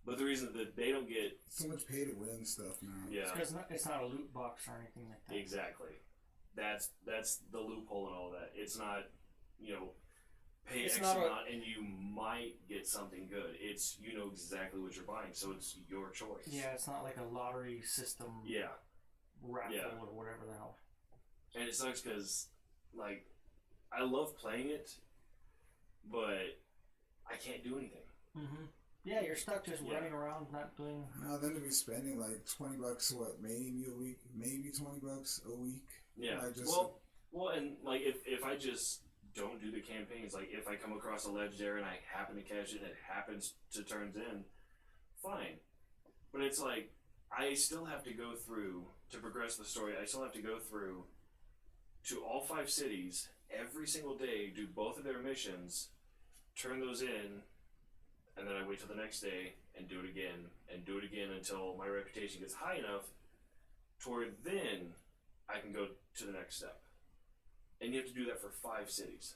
But the reason that they don't get So much pay-to-win stuff now. yeah, Because it's not a loot box or anything like that. exactly. That's the loophole and all that. It's not, pay It's X not amount and you might get something good. It's you know exactly what you're buying, so it's your choice. Yeah, it's not like a lottery system Yeah. raffle Yeah. or whatever the hell. And it sucks because, like, I love playing it, but I can't do anything. Mm-hmm. Yeah, you're stuck just Yeah. running around, not doing. Now then to be spending like $20, what, maybe a week, maybe $20 a week. Yeah. Like just Well, and like if I just don't do the campaigns, like if I come across a legendary and I happen to catch it and it happens to turns in, fine. But it's like I still have to go through to progress the story. I still have to go through to all 5 cities every single day, do both of their missions, turn those in, and then I wait till the next day and do it again until my reputation gets high enough toward then I can go to the next step. And you have to do that for 5 cities.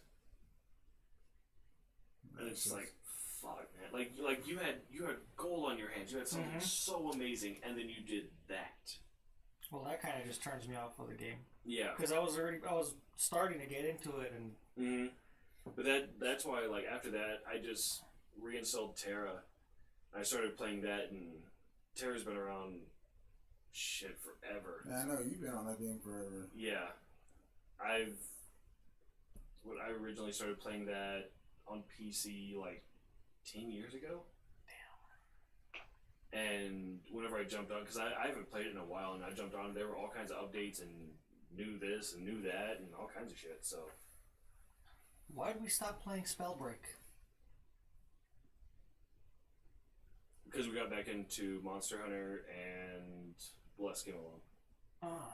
And it's just like, fuck, man. Like you had gold on your hands. You had something so amazing, and then you did that. Well, that kind of just turns me off of the game Yeah. because I was starting to get into it, and Mm-hmm. But that's why, like, after that, I just reinstalled Terra. I started playing that, and Terra's been around shit forever. Yeah, I know you've been on that game forever. Yeah. I originally started playing that on PC like 10 years ago. Damn. And whenever I jumped on, because I haven't played it in a while, and I jumped on, there were all kinds of updates and knew this and knew that and all kinds of shit, so. why did we stop playing Spellbreak? Because we got back into Monster Hunter and Bless came along. Ah,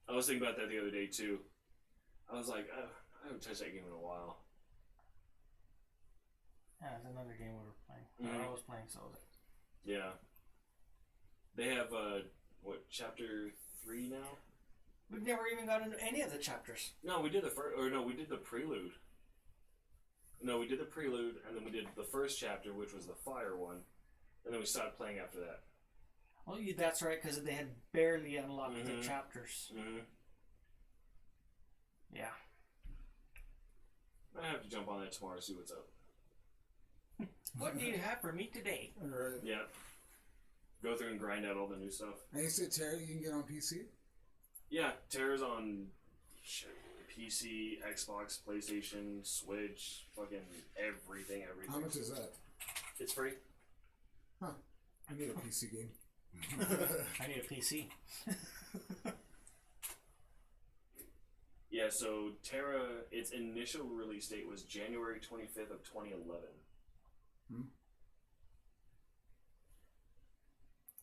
I was thinking about that the other day too. I was like, oh, I haven't touched that game in a while. yeah, it's another game we were playing. Mhm. I was playing, so was it. Yeah. They have chapter 3 now? We've never even got into any of the chapters. No, we did we did the prelude. No, we did the prelude, and then we did the first chapter, which was the fire one, and then we stopped playing after that. Well, that's right, because they had barely unlocked the Mhm. chapters. Mm-hmm. Yeah. I have to jump on that tomorrow to see what's up. What do you have for me today? Alright. Yeah. Go through and grind out all the new stuff. And you said Terry you can get on PC? Yeah, Terra's on PC, Xbox, PlayStation, Switch, fucking everything. How much is that? It's free. Huh. I need a PC game. I need a PC. Yeah, so Terra, its initial release date was January 25th of 2011.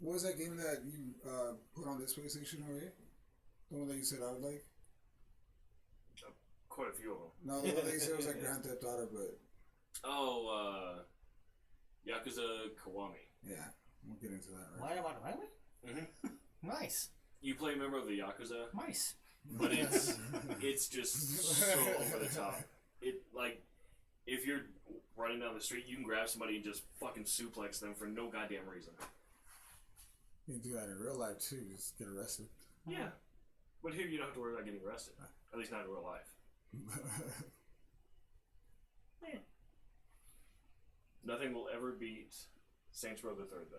What was that game that you put on this PlayStation already? The one that you said I would like? Quite a few of them. No, the one that you said was like Grand Theft Auto, but Oh, Yakuza Kiwami. yeah, we'll get into that right. Why? Mm-hmm. Nice. You play a member of the Yakuza, Nice. but it's just so over the top. It like if you're running down the street, you can grab somebody and just fucking suplex them for no goddamn reason. You can do that in real life too, just get arrested. Yeah, but here you don't have to worry about getting arrested. At least not in real life. Nothing will ever beat Saints Row the Third, though.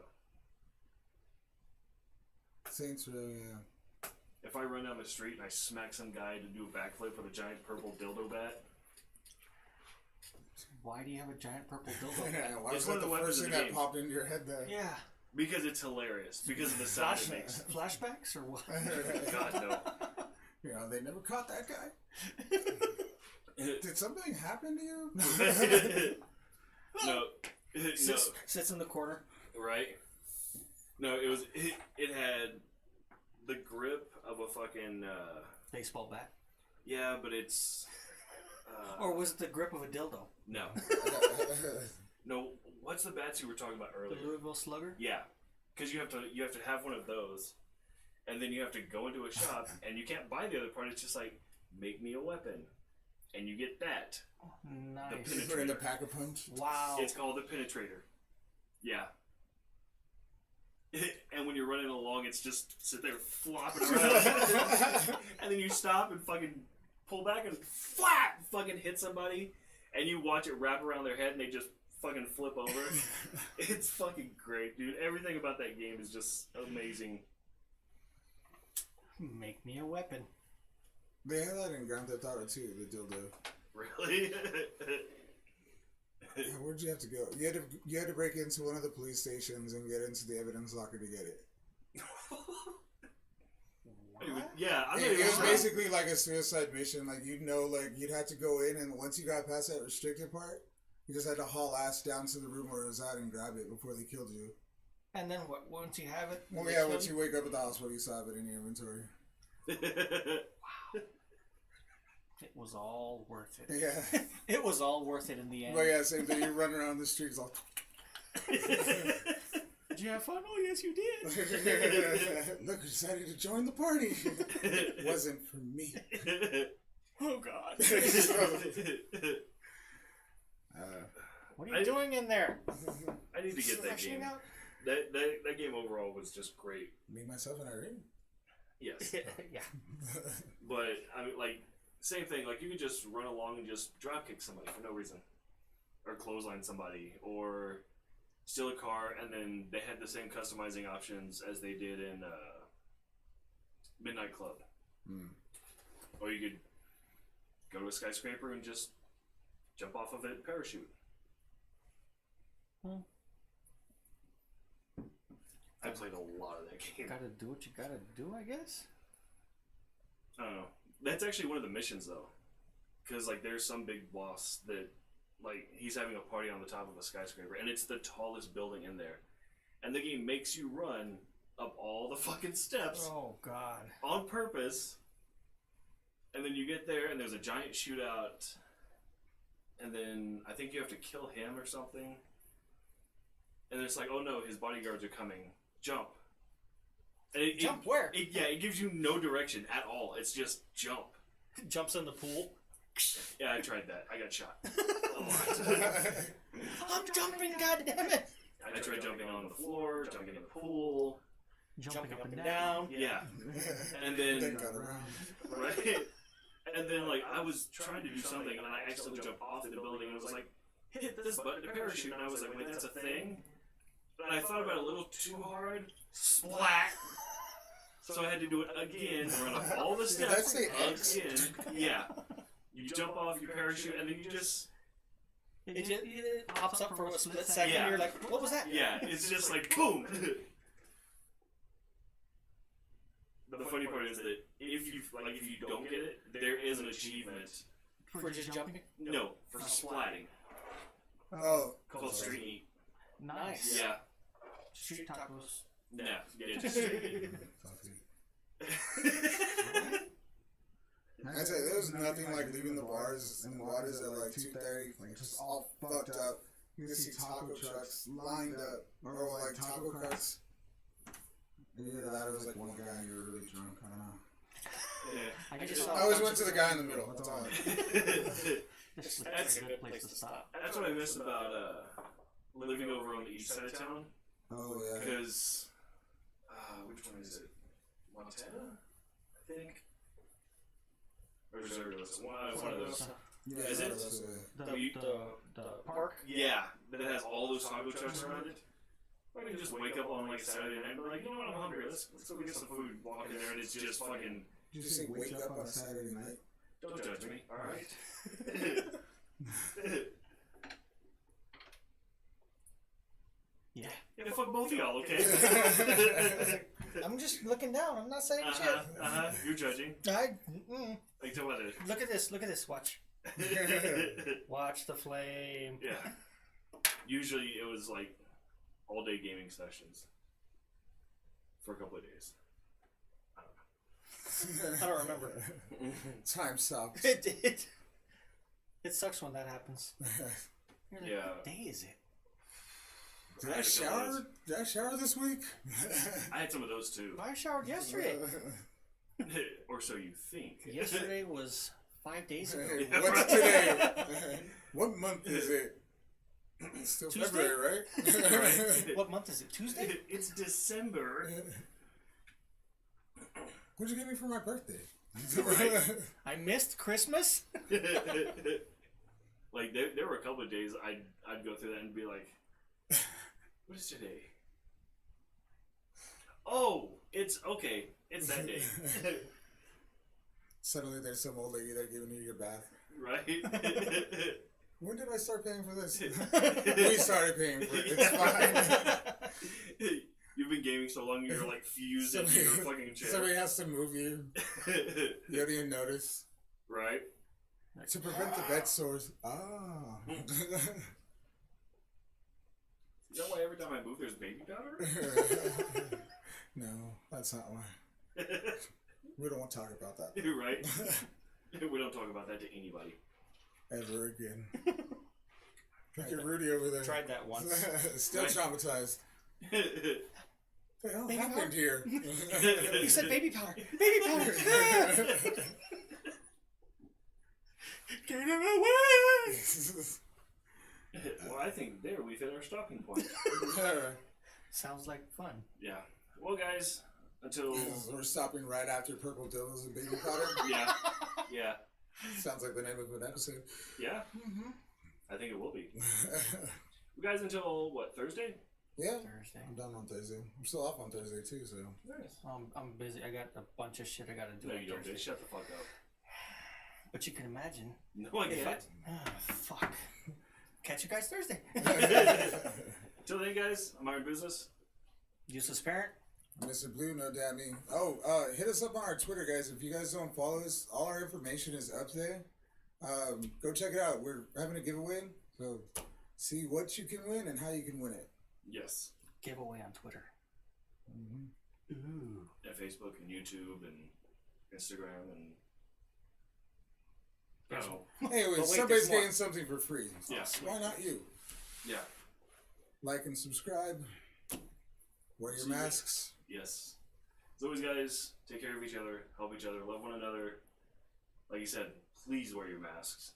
Saints Row, yeah. if I run down the street and I smack some guy to do a backflip with a giant purple dildo bat, Why do you have a giant purple dildo? Why It's was one that of the the weapons first in thing the that game. popped into your head there? Yeah. because it's hilarious, because of the sound it makes. Flashbacks or what? God, no. You know, they never caught that guy. Did something happen to you? No. No. Sits in the corner. Right? No, it had the grip of a fucking, Baseball bat. yeah, but it's, Or was it the grip of a dildo? no. No, what's the bats you were talking about The earlier? Louisville Slugger? Yeah, because you have to have one of those, and then you have to go into a shop, and you can't buy the other part. It's just like, make me a weapon, and you get that. Nice. The Put in the pack a punch. Wow. It's called the penetrator. Yeah. And when you're running along, it's just sit there flopping around, and then you stop and fucking pull back and flap, fucking hit somebody, and you watch it wrap around their head, and they just fucking flip over. It's fucking great, dude. Everything about that game is just amazing. Make me a weapon. They had that in Grand Theft Auto too, the dildo. Really? Yeah, where'd you have to go? You had to break into one of the police stations and get into the evidence locker to get it. Yeah, I'm not It even was sure. basically like a suicide mission. Like you'd have to go in, and once you got past that restricted part, you just had to haul ass down to the room where it was at and grab it before they killed you. And then what? Once you have it? Well, they yeah, kill once you wake up at the hospital, you saw it in your inventory. It was all worth it. Yeah. It was all worth it in the end. But yeah, same thing. You run around the streets all. Did you have fun? Oh, yes, you did. Look, I decided to join the party. It wasn't for me. Oh, God. What are you I- doing in there? I need to get that Fleshing game. out? That game overall was just great. Me, myself, and Irene. Yes. Yeah. But I mean, like, same thing. Like, you could just run along and just drop kick somebody for no reason, or clothesline somebody, or steal a car. And then they had the same customizing options as they did in Midnight Club. Or you could go to a skyscraper and just jump off of it and parachute. I played a lot of that game. Gotta do what you gotta do, I guess. I don't know. That's actually one of the missions, though. Because, like, there's some big boss that, like, he's having a party on the top of a skyscraper, and it's the tallest building in there. And the game makes you run up all the fucking steps Oh, God. on purpose. And then you get there, and there's a giant shootout. And then I think you have to kill him or something. And it's like, oh no, his bodyguards are coming. Jump. And Jump where? it gives you no direction at all. It's just jump. Jumps in the pool. Yeah, I tried that. I got shot. A lot. I'm jumping, goddammit! I tried jumping on the floor, jumping in the pool. Jumping up and down. Yeah. And Then then, got around. right? And then, like, I was trying to do something, and I accidentally jumped off the building, and it was like, hit this button to parachute. And I was like, wait, that's a thing? And I thought about it a little too hard. Splat! So I had to do it again, run up all the Did that steps say X? again. Yeah. You jump off, you parachute, and then you just... It pops up for a split second. Yeah. You're like, what was that? Yeah, it's just like, boom! The funny part is that if you don't get it, there is an achievement. For just jumping? No, for splatting. Oh, Called Street Eat. Nice. Yeah. Street tacos. Nah. Yeah, just Street Eat. I'd say there was nothing like leaving the bars and waters at like 2:30, like just all fucked up. You can see taco trucks lined up, or like taco carts. Either that or it was like one guy and you were really drunk. I don't know. Yeah. I just saw I always went to the guy in the middle. That's all. This looks That's like a good place to stop. That's what I miss about living over on the east side of town. Oh yeah. Because, which one is it? Montana? I think? Or Zergless? One of those. Yeah, Is it? that's The park? Yeah, that has all those taco trucks around it. I can just wake up on like a Saturday night and be like, you know what, I'm hungry. Let's go get some food. Walk in there and it's just fucking. Did you say wake up on a Saturday night? Don't judge me. All right. Yeah. Yeah, fuck both of y'all, okay? I'm just looking down. I'm not saying shit. You're judging. I, Like, tell me look at this. Look at this. Watch. Watch the flame. Yeah. Usually it was like all day gaming sessions for a couple of days. I don't remember. Time stopped. It did. It sucks when that happens. You're like, Yeah. what day is it? Did I shower? Did I shower this week? I had some of those too. I showered yesterday. Or so you think. Yesterday was 5 days ago. Hey, what's today? What month is it? It's still Tuesday? February, right? Right. What month is it? Tuesday? It's December. What'd you get me for my birthday? Right. I missed Christmas? Like there were a couple of days I'd go through that and be like, what is today? Oh, it's okay. It's that day. Suddenly there's some old lady there giving you your bath. Right? When did I start paying for this? We started paying for it. It's fine. You've been gaming so long you're like fused into your fucking chair. Somebody has to move you. You don't even notice. Right? To prevent the bed sores. Ah. Is that why every time I move there's baby powder? No, that's not why. We don't want to talk about that. Right? We don't talk about that to anybody. Ever again. Look at Rudy over there. Tried that once. Still Right. traumatized. What the hell Baby happened powder? here? You said baby powder. Baby powder. Get it away. Well, I think there we've hit our stopping point. Sounds like fun. Yeah. Well, guys, until We're stopping right after Purple Dildos and Baby Powder. yeah. Sounds like the name of an episode. Yeah. Mm-hmm. I think it will be. You guys until what, Thursday? Yeah. Thursday. I'm done on Thursday. I'm still off on Thursday too, so. Nice. I'm busy. I got a bunch of shit I gotta do No, on you don't. Thursday. Shut the fuck up. But you can imagine. No, I if get I, it. fuck. Catch you guys Thursday. Till then, guys, I'm Iron Business. Useless parent. Mr. Blue, no doubt me. Oh, hit us up on our Twitter, guys. If you guys don't follow us, all our information is up there. Go check it out. We're having a giveaway, so see what you can win and how you can win it. Yes. Giveaway on Twitter. Mm-hmm. Ooh. And Facebook and YouTube and Instagram and. Yes. Oh, Anyway, But wait, somebody's there's more. getting something for free. Yeah. Why not you? yeah. Like and subscribe. Wear your See you. masks. Yes. As always, guys, take care of each other, help each other, love one another. Like you said, please wear your masks.